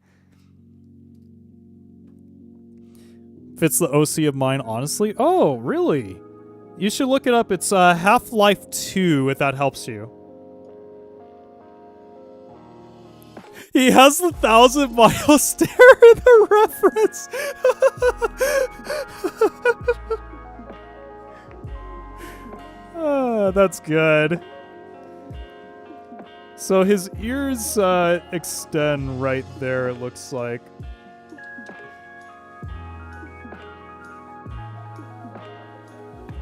Fits the OC of mine, honestly. Oh, really? You should look it up. It's Half-Life 2, if that helps you. He has the 1,000-mile stare in the reference. That's good. So his ears extend right there, it looks like.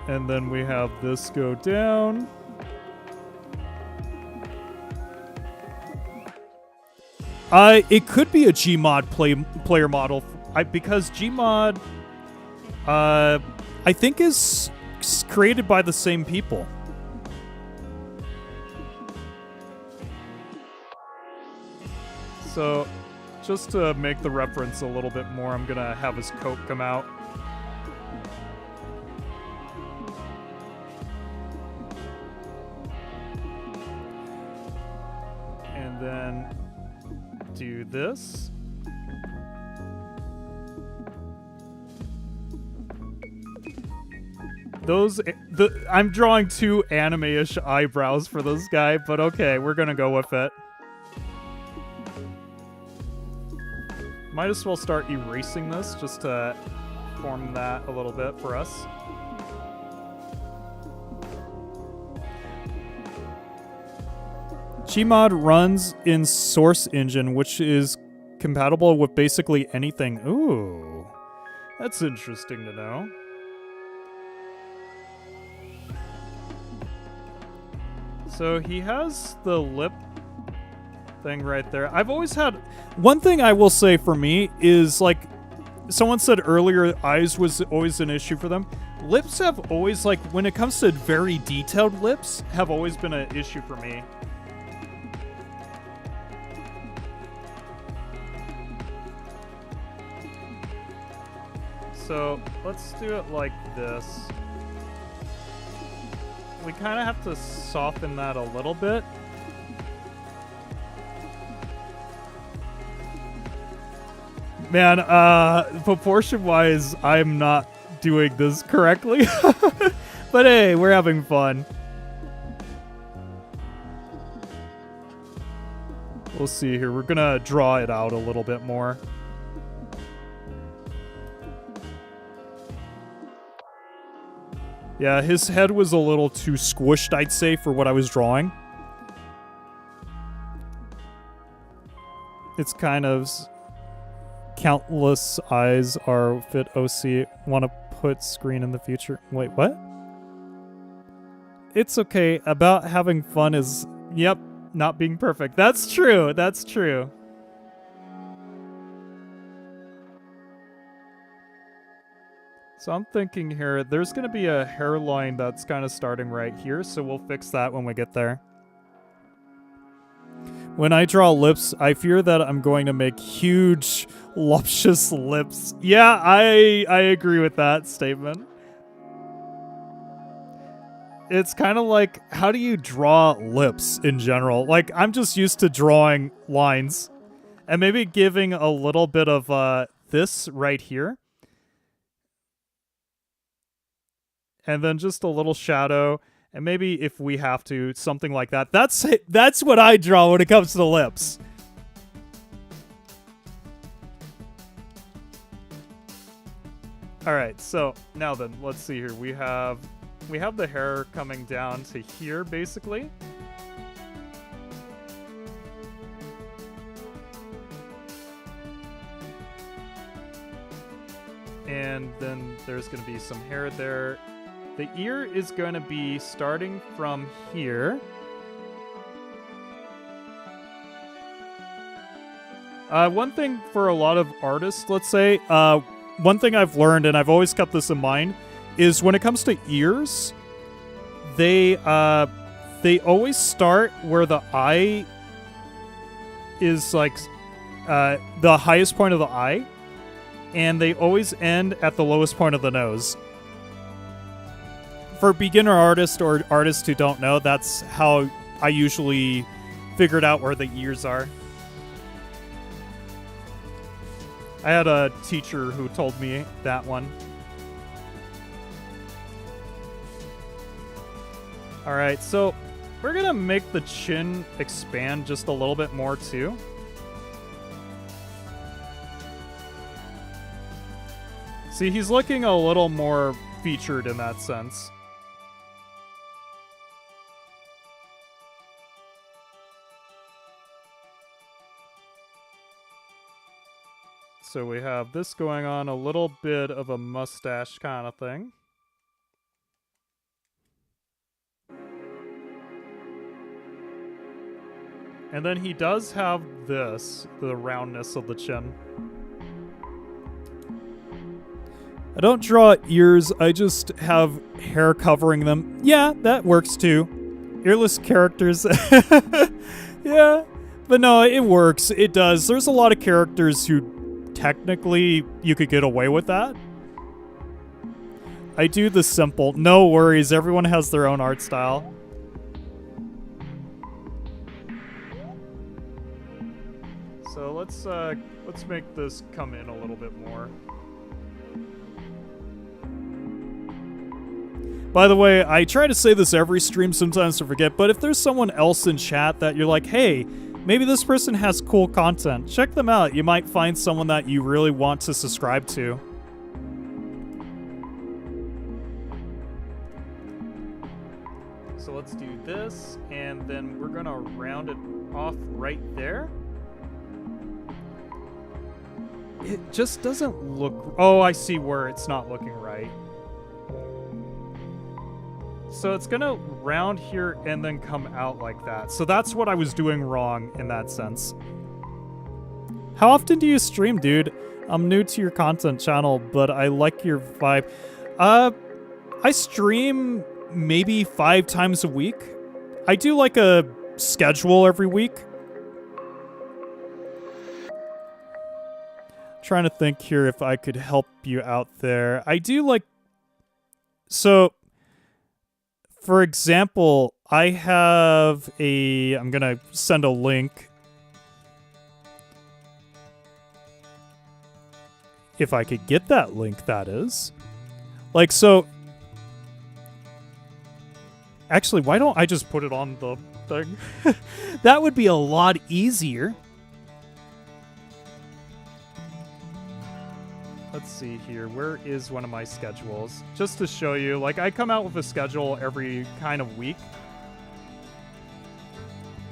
And then we have this go down. It could be a Gmod player model, because Gmod, I think is created by the same people. So, just to make the reference a little bit more, I'm gonna have his coat come out. And then do this. I'm drawing too anime-ish eyebrows for this guy, but okay, we're gonna go with it. Might as well start erasing this just to form that a little bit for us. Gmod runs in Source Engine, which is compatible with basically anything. Ooh, that's interesting to know. So he has the lip thing right there. I've always had... One thing I will say for me is, like, someone said earlier, eyes was always an issue for them. Lips have always, like, when it comes to very detailed lips, have always been an issue for me. So, let's do it like this. We kind of have to soften that a little bit. Man, proportion-wise, I'm not doing this correctly. But hey, we're having fun. We'll see here. We're gonna draw it out a little bit more. Yeah, his head was a little too squished, I'd say, for what I was drawing. It's kind of... Countless eyes are fit OC. Want to put screen in the future. Wait, what? It's okay. About having fun is... Yep, not being perfect. That's true. That's true. So I'm thinking here, there's going to be a hairline that's kind of starting right here, so we'll fix that when we get there. When I draw lips, I fear that I'm going to make huge, luscious lips. Yeah, I agree with that statement. It's kind of like, how do you draw lips in general? Like, I'm just used to drawing lines. And maybe giving a little bit of this right here. And then just a little shadow. And maybe if we have to, something like that. That's what I draw when it comes to the lips. Alright, so now then, let's see here. We have the hair coming down to here, basically. And then there's going to be some hair there. The ear is going to be starting from here. One thing for a lot of artists, let's say, one thing I've learned, and I've always kept this in mind, is when it comes to ears, they always start where the eye is like the highest point of the eye, and they always end at the lowest point of the nose. For beginner artists or artists who don't know, that's how I usually figured out where the ears are. I had a teacher who told me that one. Alright, so we're gonna make the chin expand just a little bit more too. See, he's looking a little more featured in that sense. So we have this going on, a little bit of a mustache kind of thing. And then he does have this, the roundness of the chin. I don't draw ears, I just have hair covering them. Yeah, that works too. Earless characters. Yeah, but no, it works. It does. There's a lot of characters who technically you could get away with that. I do the simple. No worries, everyone has their own art style. So let's make this come in a little bit more. By the way, I try to say this every stream, sometimes I forget, but if there's someone else in chat that you're like, hey, maybe this person has cool content, check them out. You might find someone that you really want to subscribe to. So let's do this, and then we're gonna round it off right there. It just doesn't look... Oh, I see where it's not looking right. So it's gonna round here and then come out like that. So that's what I was doing wrong in that sense. How often do you stream, dude? I'm new to your content channel, but I like your vibe. I stream maybe 5 times a week. I do like a schedule every week. Trying to think here if I could help you out there. I do like... So... For example, I have a... I'm going to send a link. If I could get that link, that is. Like, so... Actually, why don't I just put it on the thing? That would be a lot easier. Let's see here. Where is one of my schedules? Just to show you, like, I come out with a schedule every kind of week.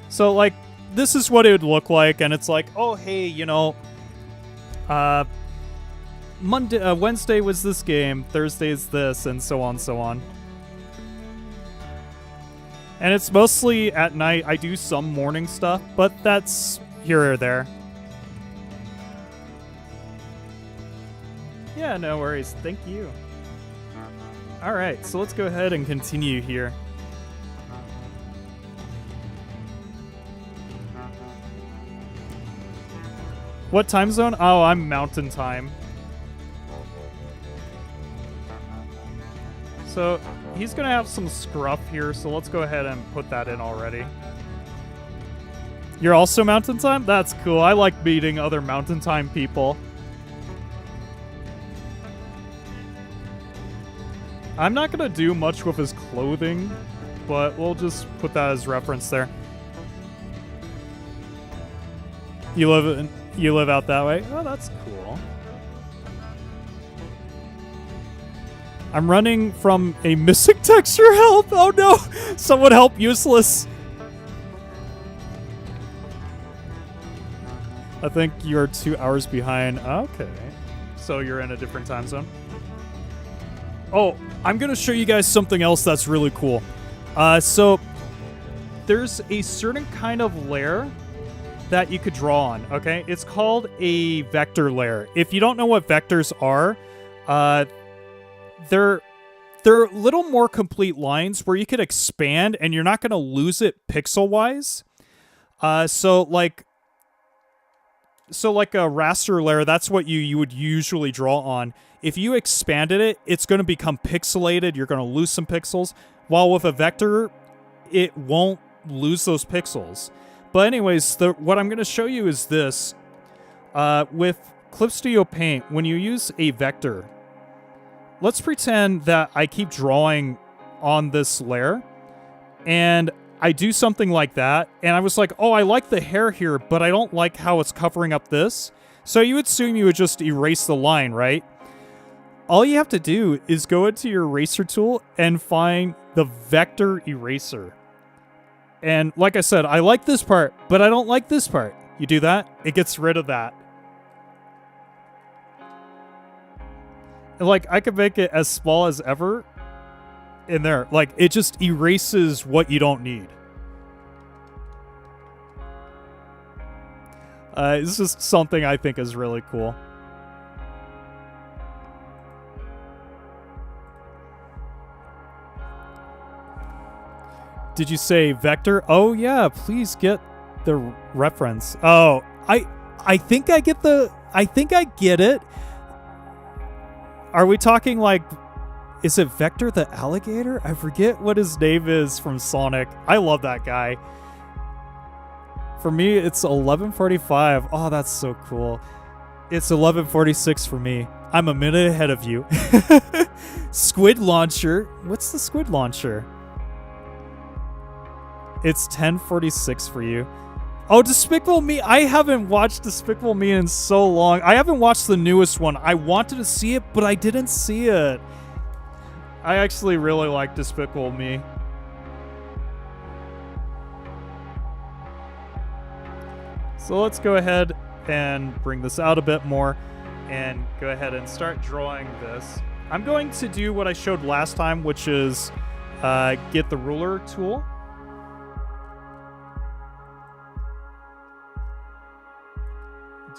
So, like, this is what it would look like, and it's like, oh, hey, you know, Wednesday was this game, Thursday is this, and so on and so on. And it's mostly at night. I do some morning stuff, but that's here or there. Yeah, no worries. Thank you. Alright, so let's go ahead and continue here. What time zone? Oh, I'm Mountain Time. So, he's gonna have some scruff here, so let's go ahead and put that in already. You're also Mountain Time? That's cool. I like meeting other Mountain Time people. I'm not gonna do much with his clothing, but we'll just put that as reference there. You live out that way? Oh, that's cool. I'm running from a missing texture. Help! Oh no! Someone help! Useless! I think you're 2 hours behind. Okay. So you're in a different time zone? Oh, I'm going to show you guys something else that's really cool. So there's a certain kind of layer that you could draw on, okay? It's called a vector layer. If you don't know what vectors are, they're a little more complete lines where you could expand and you're not going to lose it pixel-wise. So like a raster layer, that's what you would usually draw on. If you expanded it, it's going to become pixelated. You're going to lose some pixels. While with a vector, it won't lose those pixels. But anyways, what I'm going to show you is this. With Clip Studio Paint, when you use a vector, let's pretend that I keep drawing on this layer, and I do something like that, and I was like, oh, I like the hair here, but I don't like how it's covering up this. So you would assume you would just erase the line, right? All you have to do is go into your eraser tool and find the vector eraser. And like I said, I like this part, but I don't like this part. You do that, it gets rid of that. And like, I could make it as small as ever in there. Like, it just erases what you don't need. It's just something I think is really cool. Did you say vector? Oh yeah, please get the reference. Oh, I think I get it. Are we talking like, is it Vector the alligator? I forget what his name is from Sonic. I love that guy. For me, it's 11:45. Oh, that's so cool. It's 11:46 for me. I'm a minute ahead of you. Squid Launcher. What's the Squid Launcher? It's 10:46 for you. Oh, Despicable Me. I haven't watched Despicable Me in so long. I haven't watched the newest one. I wanted to see it, but I didn't see it. I actually really like Despicable Me. So let's go ahead and bring this out a bit more and go ahead and start drawing this. I'm going to do what I showed last time, which is get the ruler tool.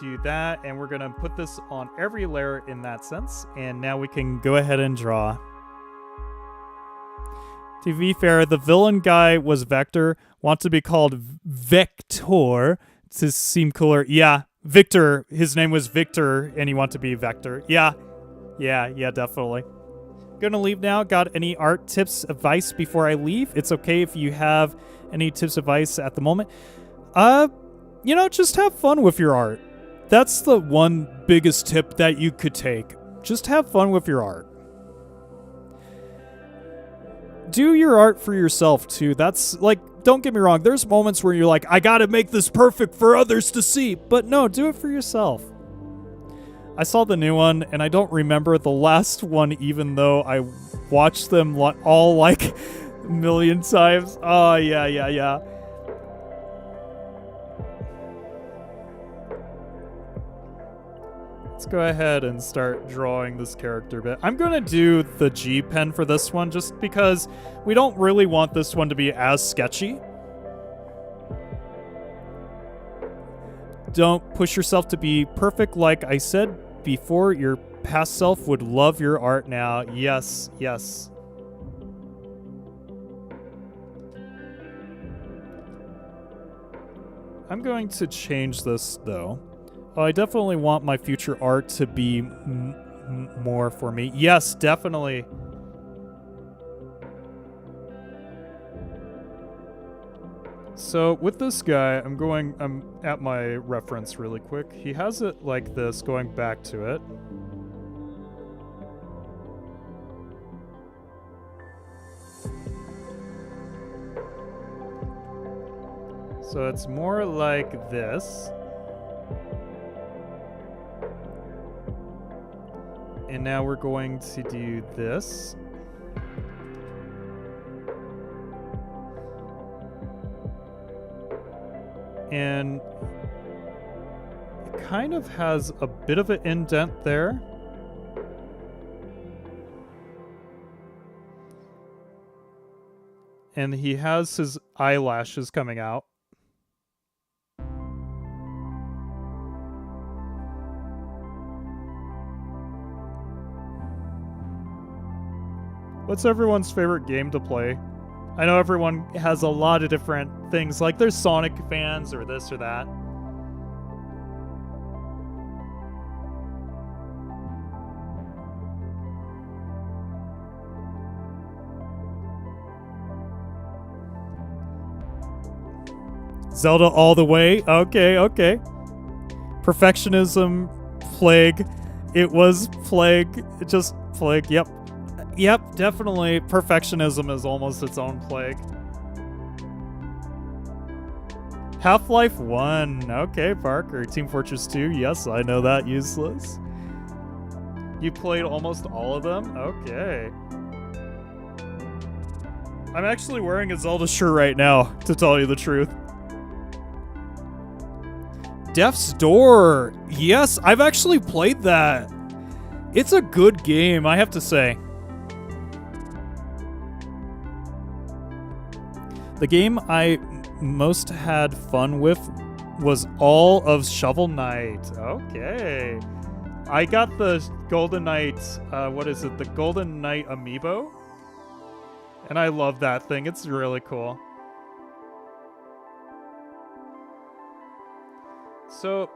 Do that, and we're going to put this on every layer in that sense, and now we can go ahead and draw. To be fair, the villain guy was Vector. Want to be called Vector to seem cooler. Yeah, Victor. His name was Victor, and you want to be Vector. Yeah, definitely. Gonna leave now. Got any art tips, advice before I leave? It's okay if you have any tips, advice at the moment. Just have fun with your art. That's the one biggest tip that you could take. Just have fun with your art. Do your art for yourself, too. That's, like, don't get me wrong. There's moments where you're like, I gotta make this perfect for others to see. But no, do it for yourself. I saw the new one, and I don't remember the last one, even though I watched them all, like, a million times. Oh, yeah. Let's go ahead and start drawing this character bit. I'm going to do the G pen for this one just because we don't really want this one to be as sketchy. Don't push yourself to be perfect. Like I said before, your past self would love your art now. Yes. I'm going to change this though. Oh, I definitely want my future art to be more for me. Yes, definitely. So with this guy, I'm at my reference really quick. He has it like this, going back to it. So it's more like this. And now we're going to do this. And it kind of has a bit of an indent there. And he has his eyelashes coming out. What's everyone's favorite game to play? I know everyone has a lot of different things, like there's Sonic fans or this or that. Zelda all the way. Okay, okay. Perfectionism, Plague. It was Plague. Just Plague. Yep. Yep, definitely. Perfectionism is almost its own plague. Half-Life 1. Okay, Parker. Team Fortress 2. Yes, I know that. Useless. You played almost all of them? Okay. I'm actually wearing a Zelda shirt right now, to tell you the truth. Death's Door. Yes, I've actually played that. It's a good game, I have to say. The game I most had fun with was all of Shovel Knight. Okay. I got the Golden Knight, what is it? The Golden Knight amiibo. And I love that thing. It's really cool. So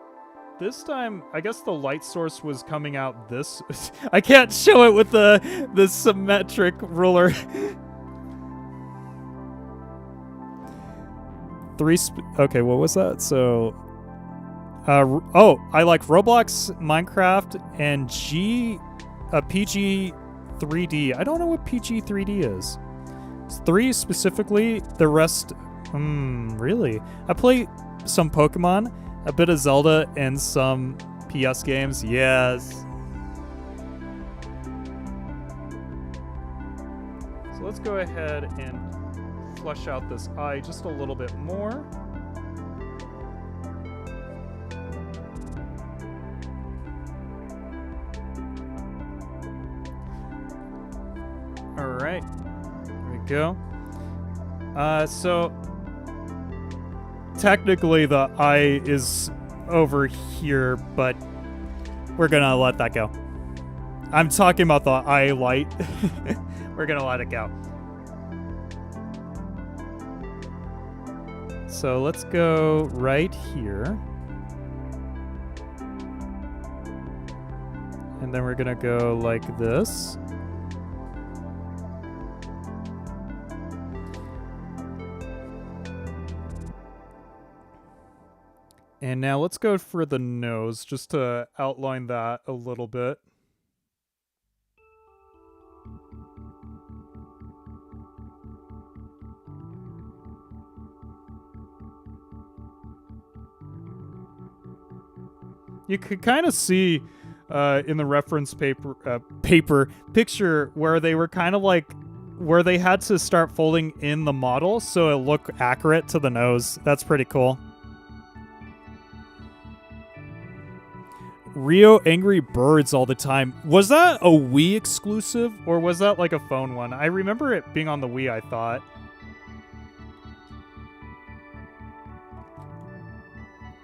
this time, I guess the light source was coming out this... I can't show it with the symmetric ruler. Okay, what was that? So, I like Roblox, Minecraft, and PG 3D. I don't know what PG 3D is. It's 3 specifically. The rest, really? I play some Pokemon, a bit of Zelda, and some PS games. Yes. So let's go ahead and flesh out this eye just a little bit more. All right, there we go. So technically the eye is over here, but we're gonna let that go. I'm talking about the eye light. We're gonna let it go. So let's go right here. And then we're gonna go like this. And now let's go for the nose, just to outline that a little bit. You could kind of see in the reference picture where they were kind of like, where they had to start folding in the model so it looked accurate to the nose. That's pretty cool. Rio Angry Birds all the time. Was that a Wii exclusive or was that like a phone one? I remember it being on the Wii, I thought.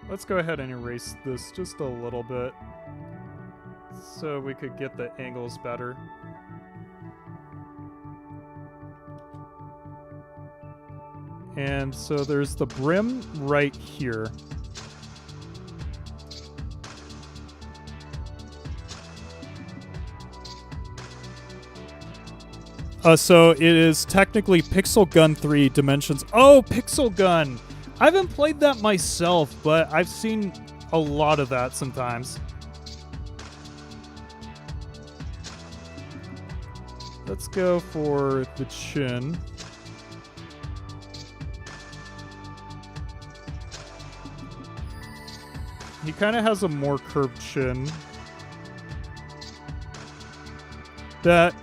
Let's go ahead and erase this just a little bit so we could get the angles better. And so there's the brim right here. So it is technically Pixel Gun 3 Dimensions. Oh, Pixel Gun! I haven't played that myself, but I've seen a lot of that sometimes. Let's go for the chin. He kind of has a more curved chin. That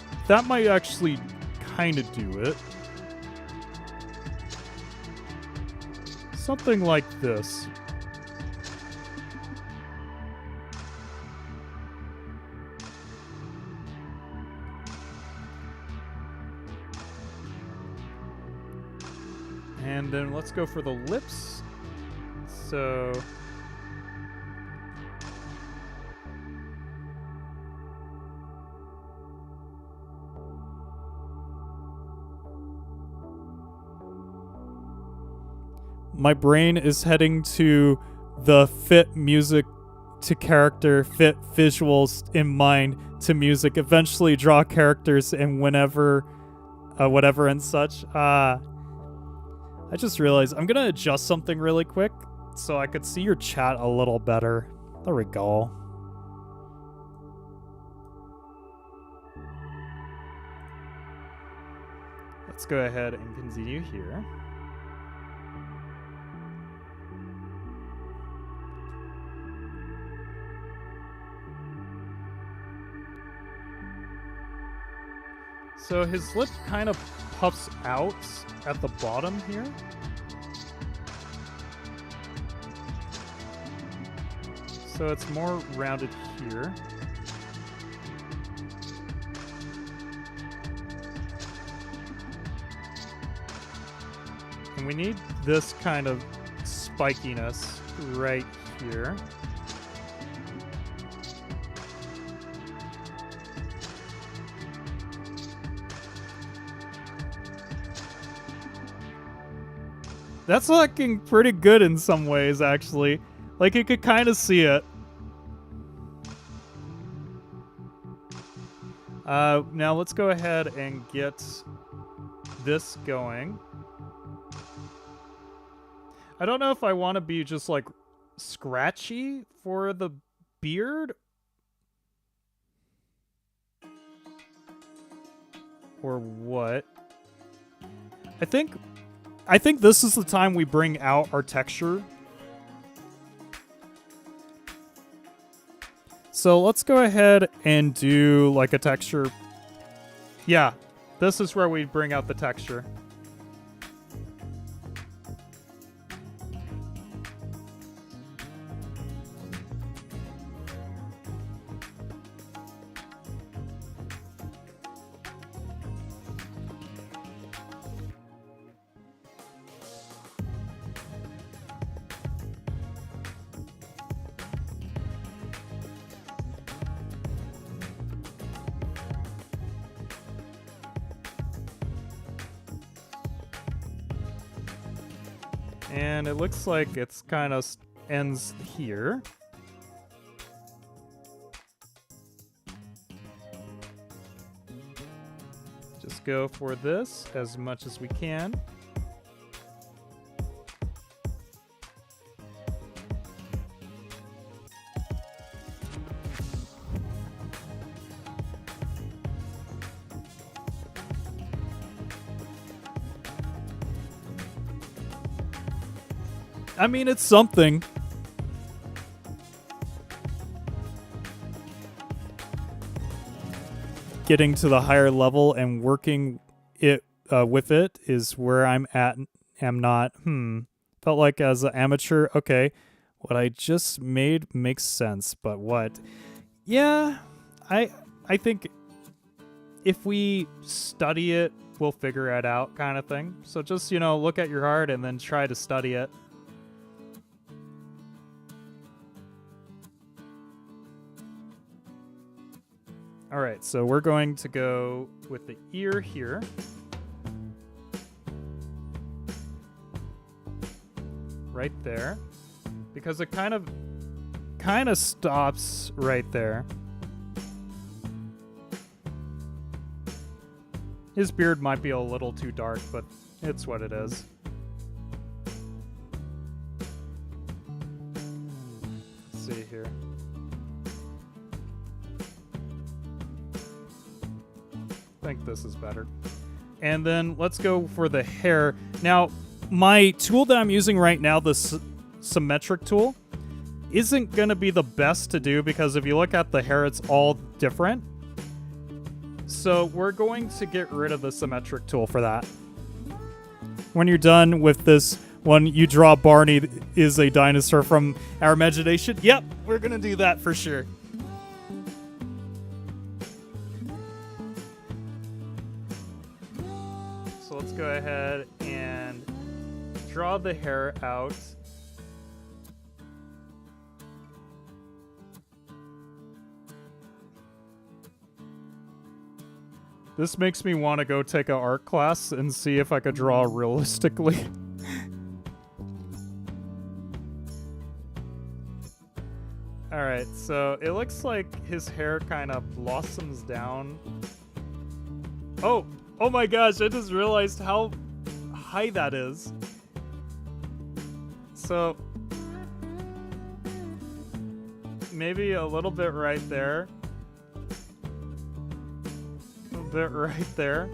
might actually kind of do it. Something like this. And then let's go for the lips. So... my brain is heading to the fit music to character, fit visuals in mind to music, eventually draw characters and whatever and such. I just realized I'm gonna adjust something really quick so I could see your chat a little better. There we go. Let's go ahead and continue here. So his lip kind of puffs out at the bottom here. So it's more rounded here. And we need this kind of spikiness right here. That's looking pretty good in some ways, actually. Like, you could kind of see it. Now let's go ahead and get this going. I don't know if I want to be just, like, scratchy for the beard. Or what? I think this is the time we bring out our texture. So let's go ahead and do like a texture. Yeah, this is where we bring out the texture. And it looks like it's kind of ends here. Just go for this as much as we can. I mean, it's something. Getting to the higher level and working it with it is where I'm at. Am not. Felt like as an amateur. Okay, what I just made makes sense, but what? Yeah, I think if we study it, we'll figure it out, kind of thing. So just look at your art and then try to study it. All right, so we're going to go with the ear here. Right there. Because it kind of stops right there. His beard might be a little too dark, but it's what it is. Let's see here. I think this is better. And then let's go for the hair. Now, my tool that I'm using right now, the symmetric tool, isn't going to be the best to do because if you look at the hair, it's all different. So we're going to get rid of the symmetric tool for that. When you're done with this one, you draw Barney is a dinosaur from our imagination. Yep, we're going to do that for sure. Let's go ahead and draw the hair out. This makes me want to go take an art class and see if I could draw realistically. Alright, so it looks like his hair kind of blossoms down. Oh! Oh my gosh, I just realized how high that is. So maybe a little bit right there. A little bit right there.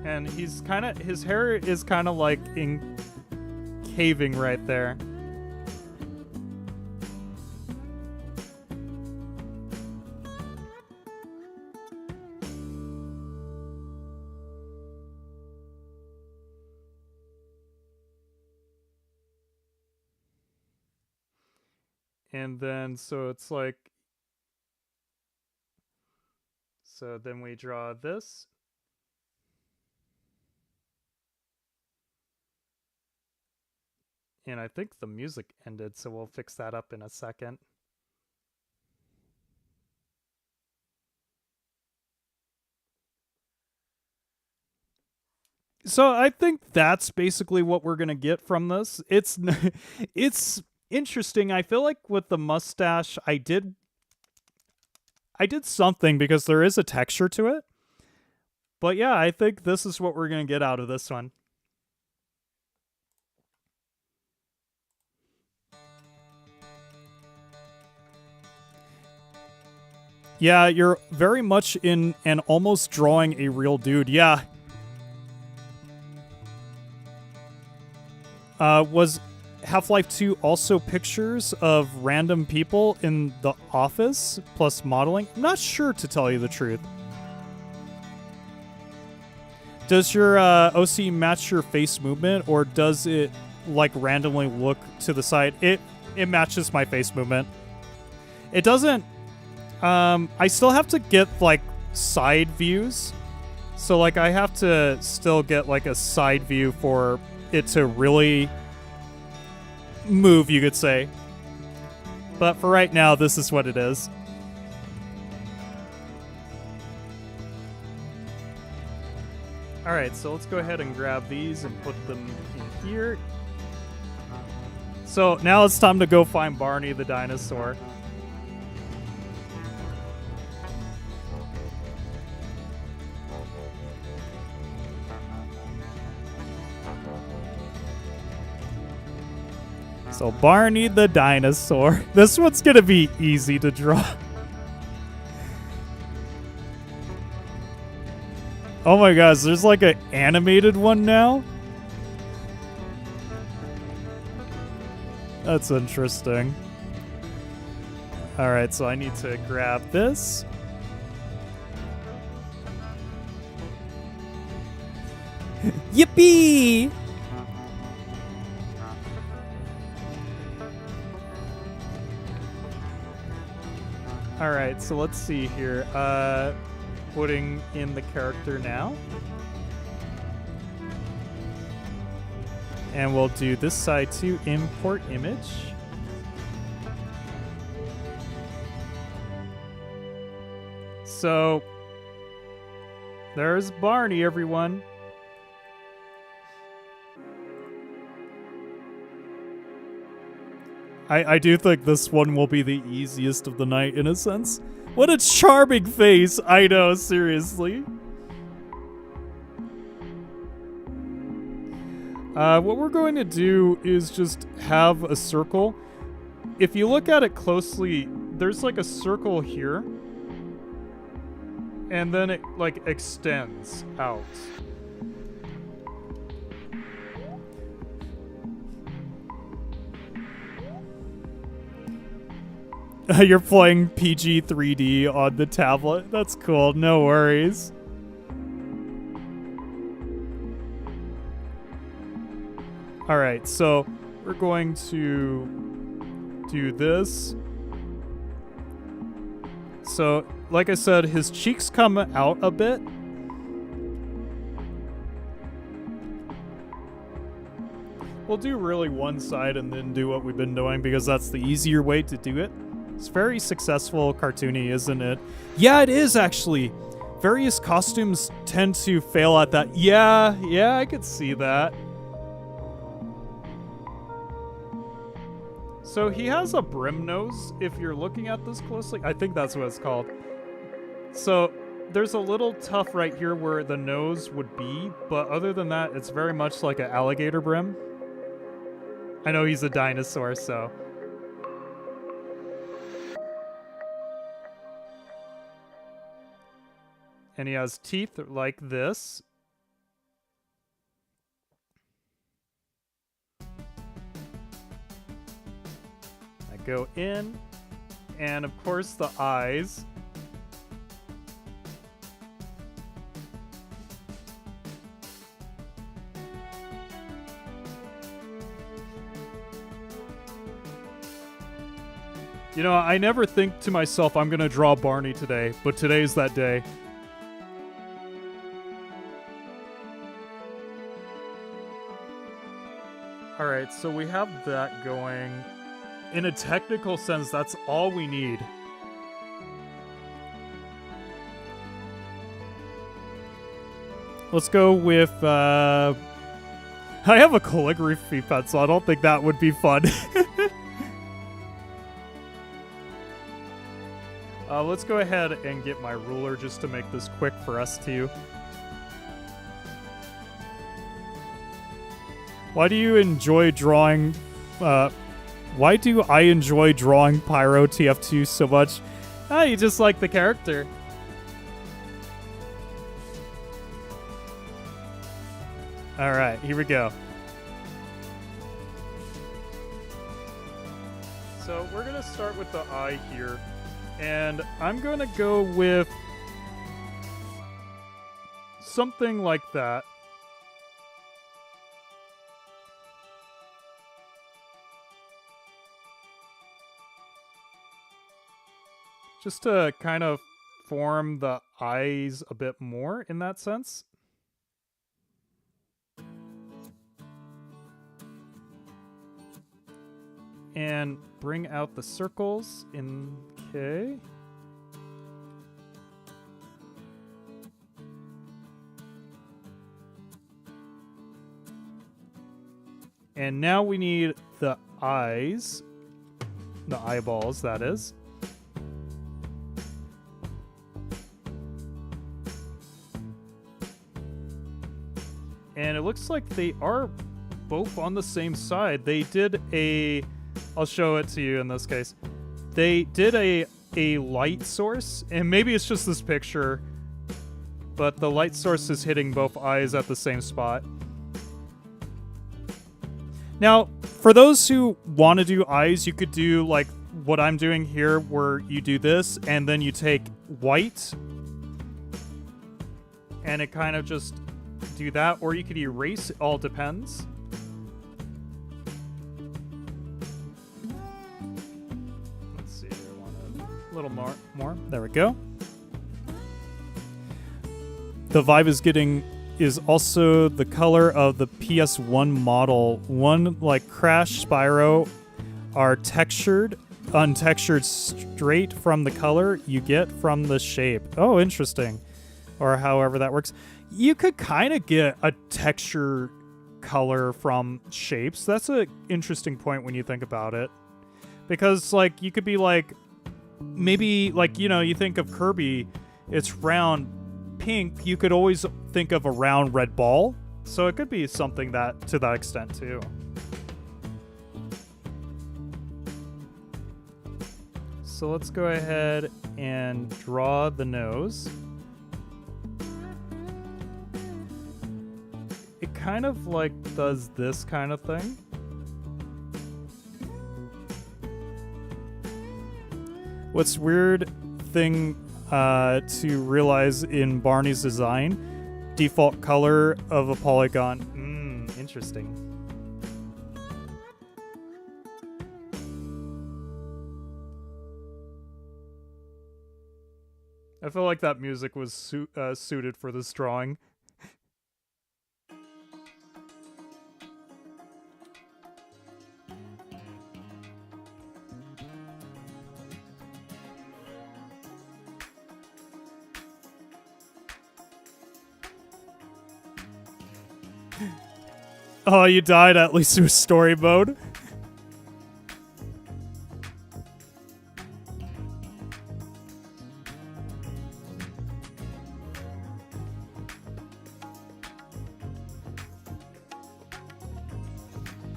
And he's kind of, his hair is kind of like caving right there. And then, so it's like, so then we draw this. And I think the music ended, so we'll fix that up in a second. So I think that's basically what we're gonna get from this. It's interesting. I feel like with the mustache, I did something because there is a texture to it. But yeah, I think this is what we're gonna get out of this one. Yeah, you're very much in and almost drawing a real dude. Yeah. Was Half-Life 2 also pictures of random people in the office plus modeling? I'm not sure, to tell you the truth. Does your OC match your face movement, or does it like randomly look to the side? It matches my face movement. It doesn't. I still have to get like side views, so like I have to still get like a side view for it to really move, you could say. But for right now, this is what it is. Alright, so let's go ahead and grab these and put them in here. So now it's time to go find Barney the dinosaur. So Barney the dinosaur. This one's gonna be easy to draw. Oh my gosh, there's like an animated one now? That's interesting. Alright, so I need to grab this. Yippee! Alright, so let's see here. Putting in the character now. And we'll do this side too. Import image. So there's Barney, everyone. I do think this one will be the easiest of the night in a sense. What a charming face! I know, seriously. What we're going to do is just have a circle. If you look at it closely, there's like a circle here. And then it like extends out. You're playing PG 3D on the tablet. That's cool. No worries. All right, so we're going to do this. So, like I said, his cheeks come out a bit. We'll do really one side and then do what we've been doing because that's the easier way to do it. It's very successful cartoony, isn't it? Yeah, it is actually. Various costumes tend to fail at that. Yeah, I could see that. So he has a brim nose, if you're looking at this closely. I think that's what it's called. So there's a little tuft right here where the nose would be, but other than that, it's very much like an alligator brim. I know he's a dinosaur, so... And he has teeth like this. I go in, and of course the eyes. You know, I never think to myself, I'm gonna draw Barney today, but today's that day. Alright, so we have that going. In a technical sense, that's all we need. Let's go with, I have a calligraphy pencil. I don't think that would be fun. Let's go ahead and get my ruler just to make this quick for us too. Why do you enjoy drawing, why do I enjoy drawing Pyro TF2 so much? You just like the character. Alright, here we go. So we're gonna start with the eye here. And I'm gonna go with something like that. Just to kind of form the eyes a bit more in that sense. And bring out the circles in, okay. And now we need the eyes, the eyeballs, that is. And it looks like they are both on the same side. They did a... I'll show it to you in this case. They did a light source, and maybe it's just this picture, but the light source is hitting both eyes at the same spot. Now, for those who want to do eyes, you could do like what I'm doing here, where you do this, and then you take white, and it kind of just do that, or you could erase, it all depends. A little more. There we go. The vibe is also the color of the PS1 model. One like Crash Spyro are untextured straight from the color you get from the shape. Oh, interesting. Or however that works. You could kind of get a texture color from shapes. That's an interesting point when you think about it. Because like you could be like, maybe, like, you know, you think of Kirby, it's round pink. You could always think of a round red ball. So it could be something that to that extent, too. So let's go ahead and draw the nose. It kind of, like, does this kind of thing. What's weird thing to realize in Barney's design, default color of a polygon. Interesting. I feel like that music was suited for this drawing. Oh, you died, at least through story mode.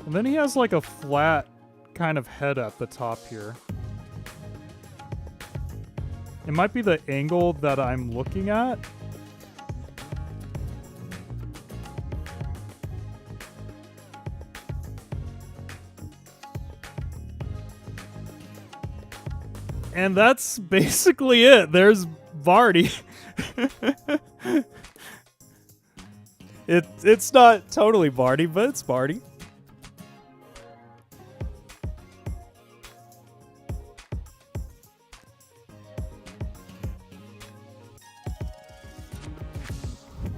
And then he has like a flat kind of head at the top here. It might be the angle that I'm looking at. And that's basically it. There's Barty. It's not totally Barty, but it's Barty.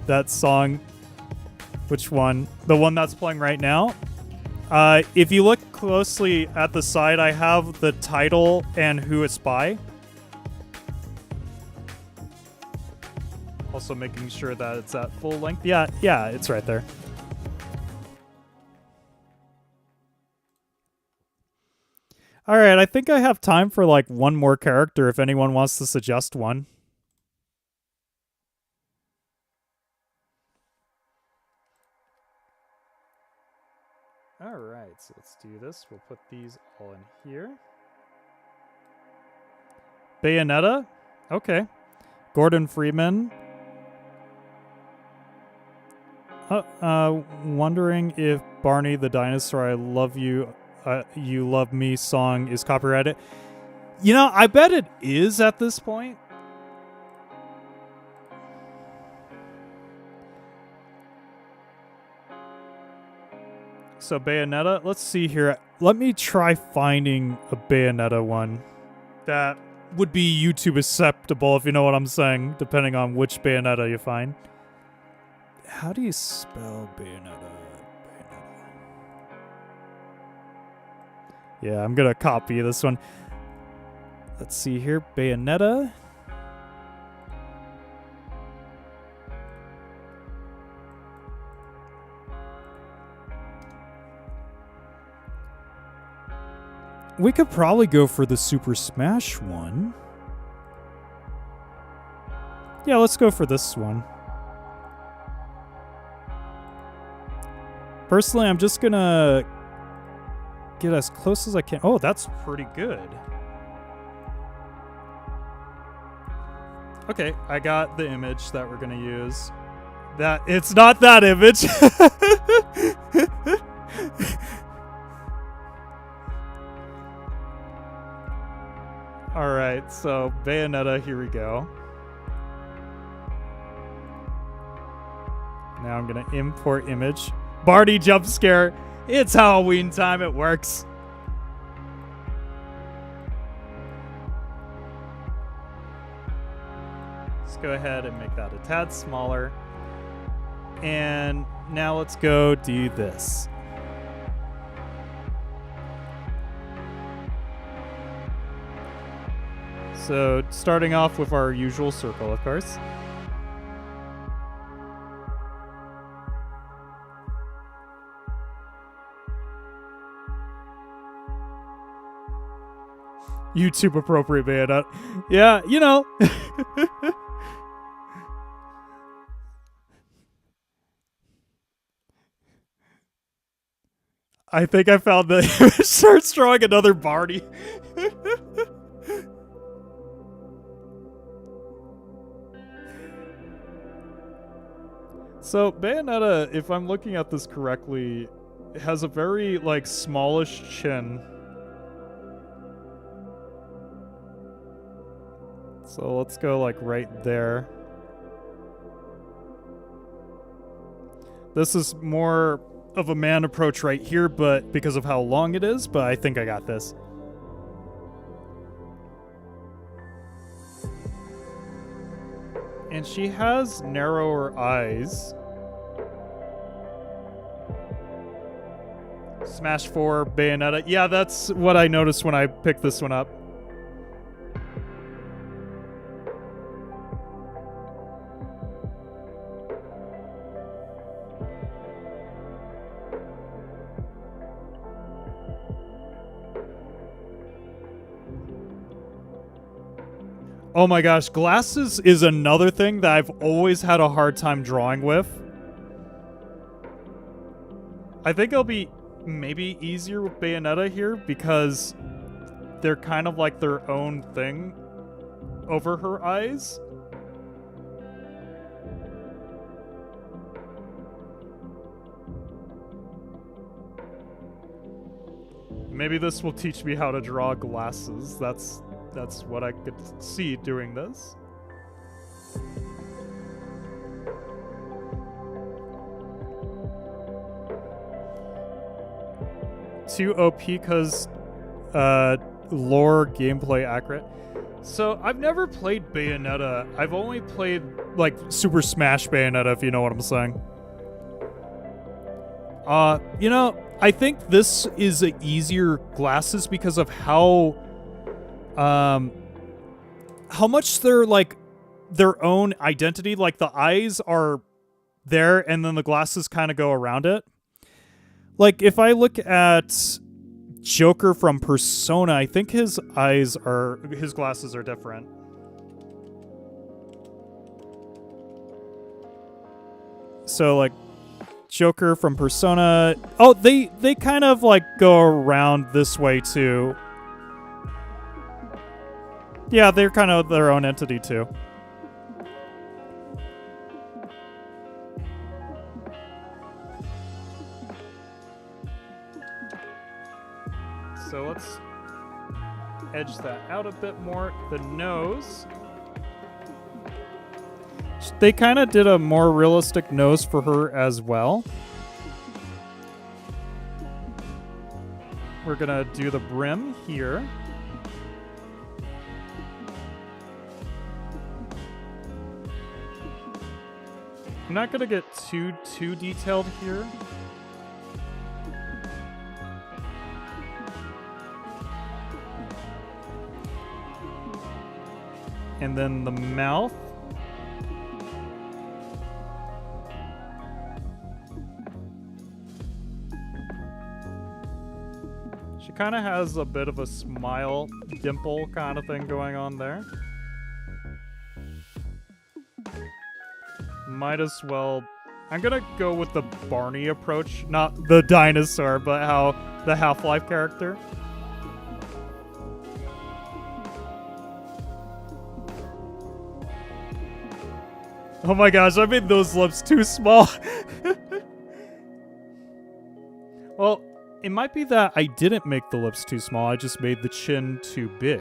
That song, which one? The one that's playing right now? If you look closely at the side, I have the title and who it's by. Also making sure that it's at full length. Yeah, it's right there. All right, I think I have time for like one more character if anyone wants to suggest one. All right, so let's do this. We'll put these all in here. Bayonetta? Okay. Gordon Freeman. Wondering if Barney the Dinosaur I Love You, You Love Me song is copyrighted. You know, I bet it is at this point. So Bayonetta, let's see here. Let me try finding a Bayonetta one that would be YouTube acceptable, if you know what I'm saying, depending on which Bayonetta you find. How do you spell Bayonetta? Yeah, I'm gonna copy this one. Let's see here, Bayonetta. We could probably go for the Super Smash one. Yeah, let's go for this one. Personally, I'm just gonna get as close as I can. Oh, that's pretty good. Okay, I got the image that we're gonna use. That it's not that image. All right, so Bayonetta, here we go. Now I'm gonna import image. Barty jump scare. It's Halloween time, it works. Let's go ahead and make that a tad smaller. And now let's go do this. So starting off with our usual circle, of course. YouTube appropriate Bayonetta. Yeah, you know. I think I found the image. Starts drawing another Barty. So Bayonetta, if I'm looking at this correctly, has a very like smallish chin. So let's go like right there. This is more of a man approach right here, but because of how long it is, but I think I got this. And she has narrower eyes. Smash 4, Bayonetta. Yeah, that's what I noticed when I picked this one up. Oh my gosh, glasses is another thing that I've always had a hard time drawing with. I think it'll be maybe easier with Bayonetta here because they're kind of like their own thing over her eyes. Maybe this will teach me how to draw glasses. That's what I could see doing this. Too OP because lore gameplay accurate. So I've never played Bayonetta. I've only played like Super Smash Bayonetta, if you know what I'm saying. You know, I think this is a easier glasses because of how much they're like their own identity. Like the eyes are there, and then the glasses kind of go around it. Like if I look at Joker from Persona, I think his glasses are different. So like Joker from Persona, oh, they kind of like go around this way too. Yeah, they're kind of their own entity too. So let's edge that out a bit more. The nose. They kind of did a more realistic nose for her as well. We're going to do the brim here. I'm not going to get too detailed here. And then the mouth. She kind of has a bit of a smile, dimple kind of thing going on there. Might as well... I'm gonna go with the Barney approach, not the dinosaur, but how the Half-Life character. Oh my gosh, I made those lips too small. Well, it might be that I didn't make the lips too small, I just made the chin too big.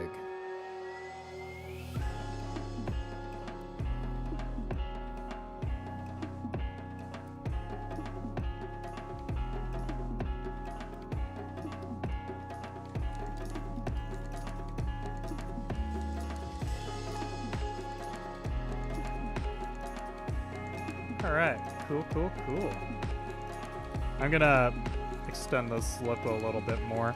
Alright, cool. I'm gonna extend this lip a little bit more.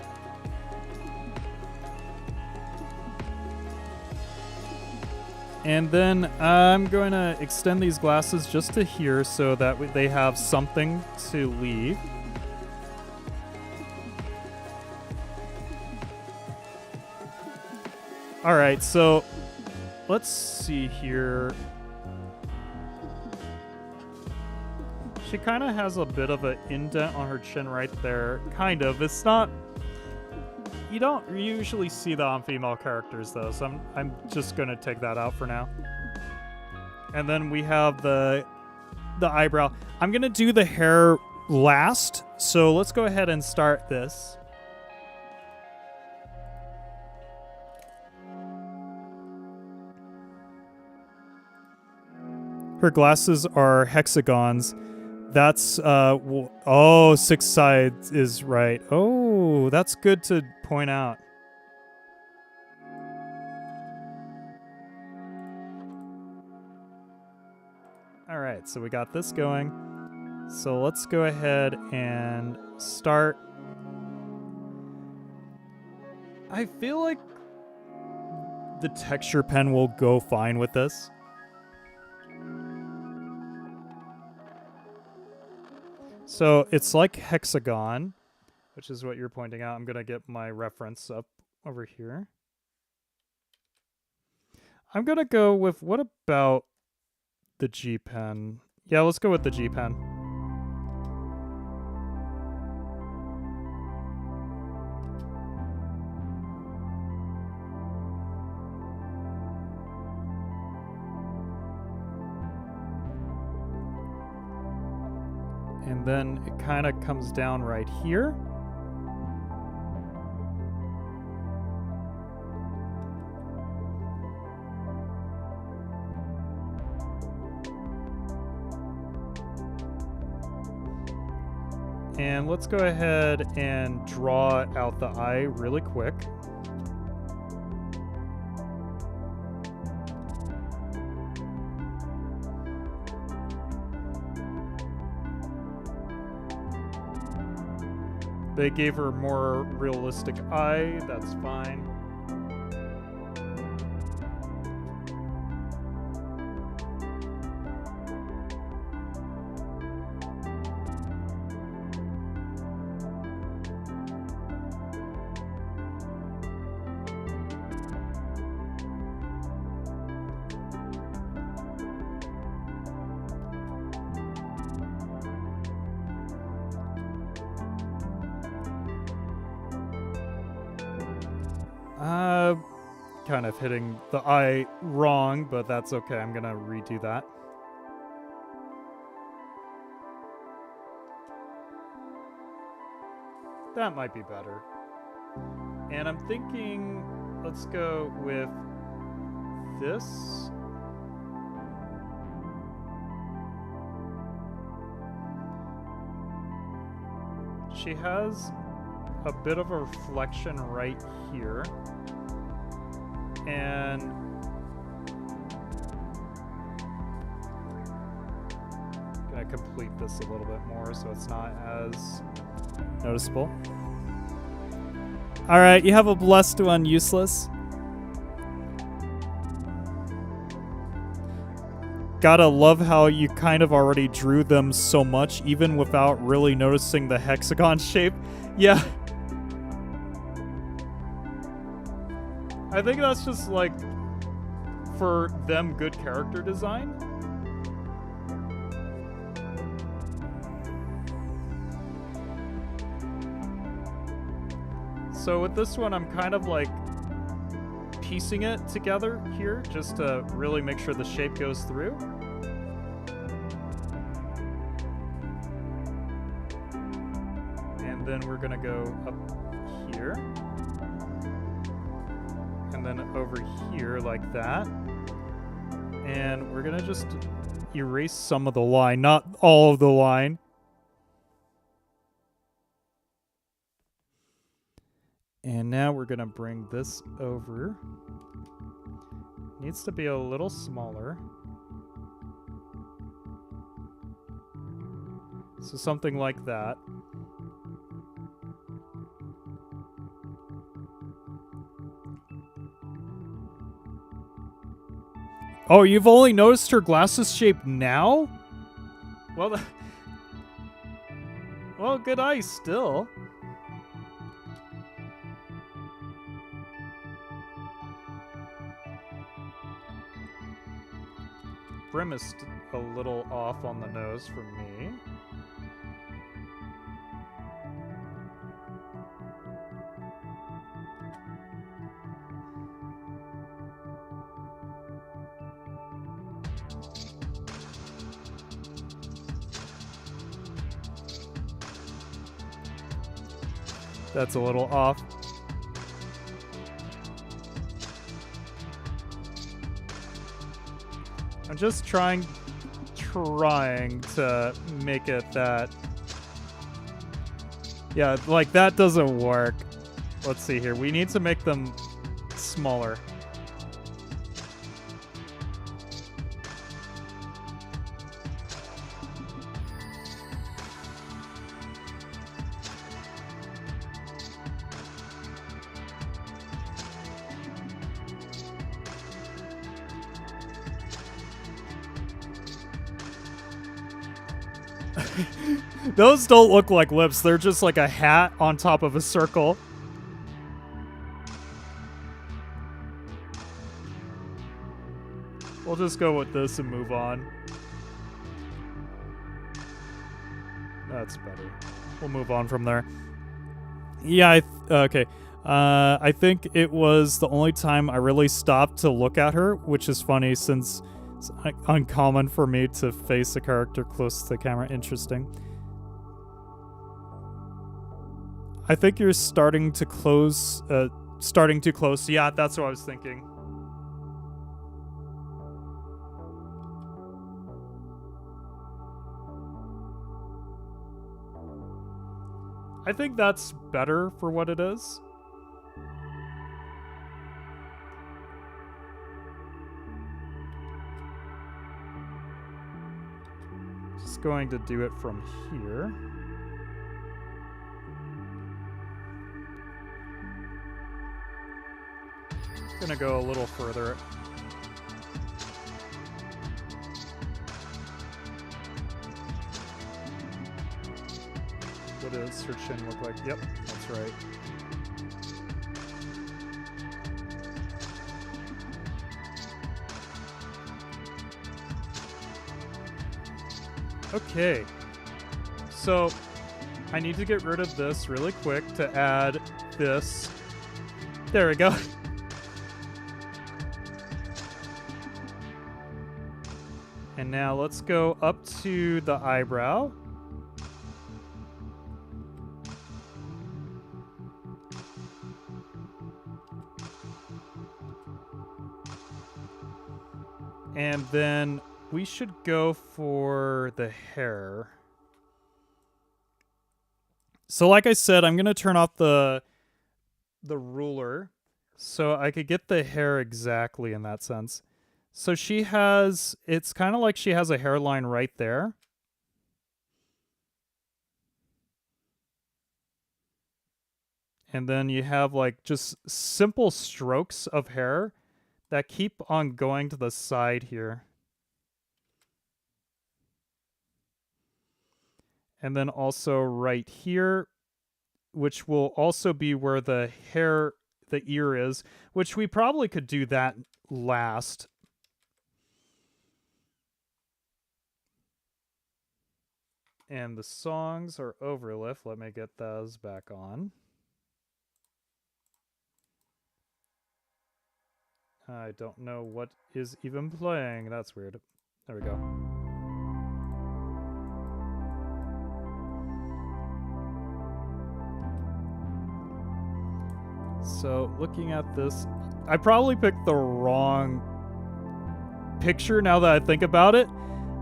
And then I'm going to extend these glasses just to here so that they have something to leave. Alright, so let's see here. She kind of has a bit of an indent on her chin right there. Kind of. It's not... You don't usually see that on female characters, though, so I'm just going to take that out for now. And then we have the eyebrow. I'm going to do the hair last, so let's go ahead and start this. Her glasses are hexagons. That's, oh, 6 sides is right. Oh, that's good to point out. All right, so we got this going. So let's go ahead and start. I feel like the texture pen will go fine with this. So it's like hexagon, which is what you're pointing out. I'm going to get my reference up over here. I'm going to go with, what about the G pen? Yeah, let's go with the G pen. And then it kind of comes down right here. And let's go ahead and draw out the eye really quick. They gave her a more realistic eye, that's fine. Kind of hitting the eye wrong, but that's okay. I'm gonna redo that. That might be better. And I'm thinking, let's go with this. She has a bit of a reflection right here. And gonna complete this a little bit more so it's not as noticeable. All right, you have a blessed one, useless. Gotta love how you kind of already drew them so much, even without really noticing the hexagon shape. Yeah. I think that's just, like, for them, good character design. So with this one, I'm kind of, like, piecing it together here, just to really make sure the shape goes through. And then we're gonna go up here. And then over here like that. And we're gonna just erase some of the line, not all of the line. And now we're gonna bring this over. Needs to be a little smaller. So something like that. Oh, you've only noticed her glasses shape now? Well, well, good eye still. Brim is a little off on the nose for me. That's a little off. I'm just trying to make it that... Yeah, like that doesn't work. Let's see here. We need to make them smaller. Those don't look like lips. They're just like a hat on top of a circle. We'll just go with this and move on. That's better. We'll move on from there. Yeah, okay. I think it was the only time I really stopped to look at her, which is funny since it's uncommon for me to face a character close to the camera. Interesting. I think you're starting to close. Yeah, that's what I was thinking. I think that's better for what it is. Just going to do it from here. Gonna go a little further. What does her chin look like? Yep, that's right. Okay. So, I need to get rid of this really quick to add this. There we go. And now let's go up to the eyebrow. And then we should go for the hair. So like I said, I'm going to turn off the ruler so I could get the hair exactly in that sense. So she has, it's kind of like she has a hairline right there. And then you have like just simple strokes of hair that keep on going to the side here. And then also right here, which will also be where the hair, the ear is, which we probably could do that last. And the songs are overlift. Let me get those back on. I don't know what is even playing. That's weird. There we go. So, looking at this, I probably picked the wrong picture now that I think about it.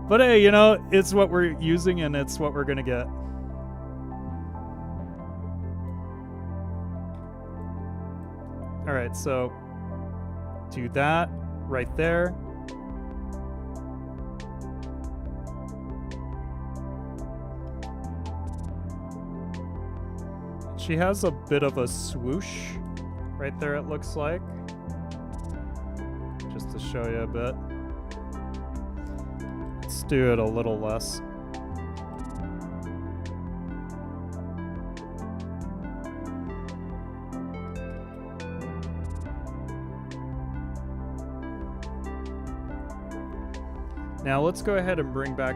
But hey, you know, it's what we're using and it's what we're gonna get. Alright, so do that right there. She has a bit of a swoosh right there, it looks like. Just to show you a bit. Let's do it a little less. Now let's go ahead and bring back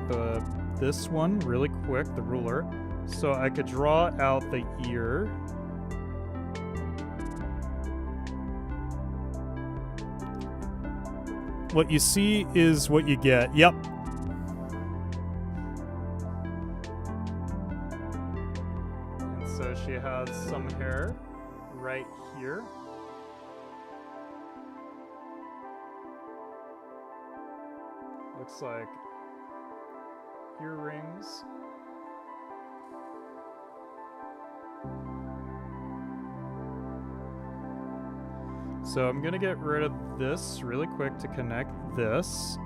this one really quick, the ruler, so I could draw out the ear. What you see is what you get. Yep. And so she has some hair right here. Looks like earrings. So I'm gonna get rid of this really quick to connect this.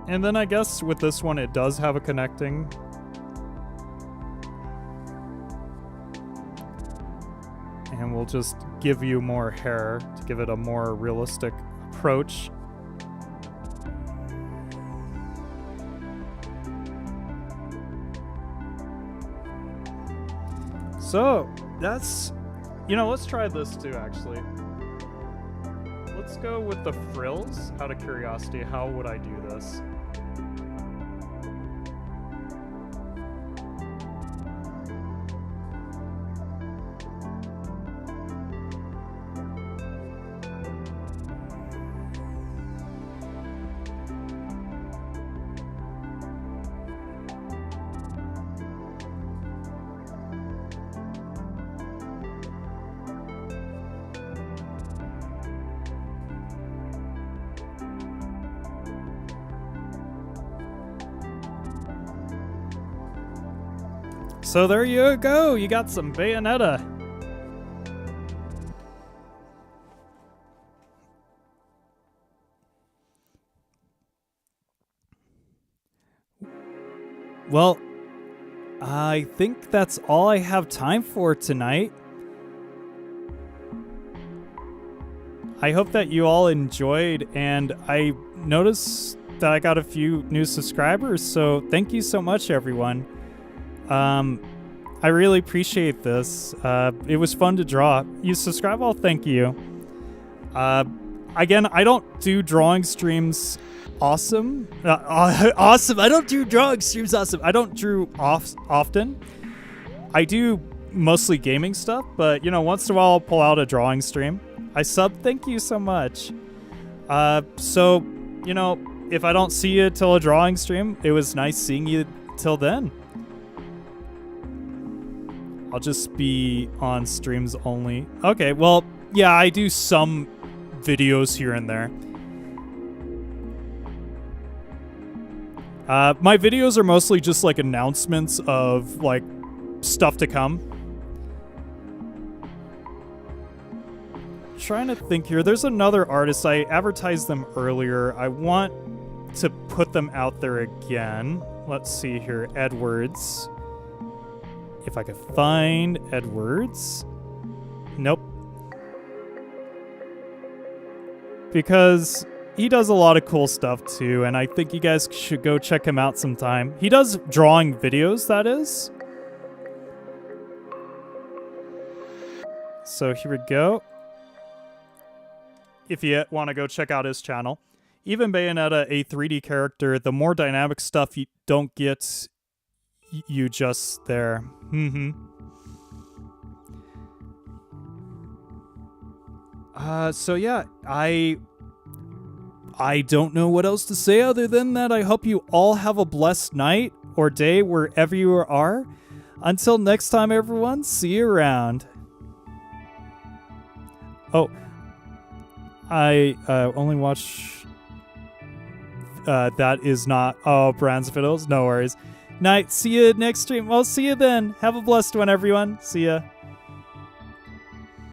And then I guess with this one it does have a connecting. And we'll just give you more hair to give it a more realistic approach. So, that's, you know, let's try this too, actually. Let's go with the frills, out of curiosity. How would I do this? So there you go. You got some Bayonetta. Well, I think that's all I have time for tonight. I hope that you all enjoyed, and I noticed that I got a few new subscribers, so thank you so much, everyone. I really appreciate this. It was fun to draw. You subscribe, well, thank you. Again, I don't do drawing streams awesome. Awesome. I don't do drawing streams awesome. I don't draw often. I do mostly gaming stuff, but, you know, once in a while I'll pull out a drawing stream. I sub, thank you so much. So, you know, if I don't see you till a drawing stream, it was nice seeing you till then. I'll just be on streams only. Okay, well, yeah, I do some videos here and there. My videos are mostly just like announcements of like stuff to come. Trying to think here. There's another artist. I advertised them earlier. I want to put them out there again. Let's see here. Edwards. If I could find Edwards. Nope. Because he does a lot of cool stuff too, and I think you guys should go check him out sometime. He does drawing videos, that is. So here we go. If you want to go check out his channel. Even Bayonetta, a 3D character, the more dynamic stuff you don't get, you just there. So yeah, I don't know what else to say other than that. I hope you all have a blessed night or day wherever you are. Until next time, everyone, see you around. Oh, I only watch... that is not... Oh, Brands Fiddles? No worries. Night. See you next stream. Well, see you then. Have a blessed one, everyone. See ya.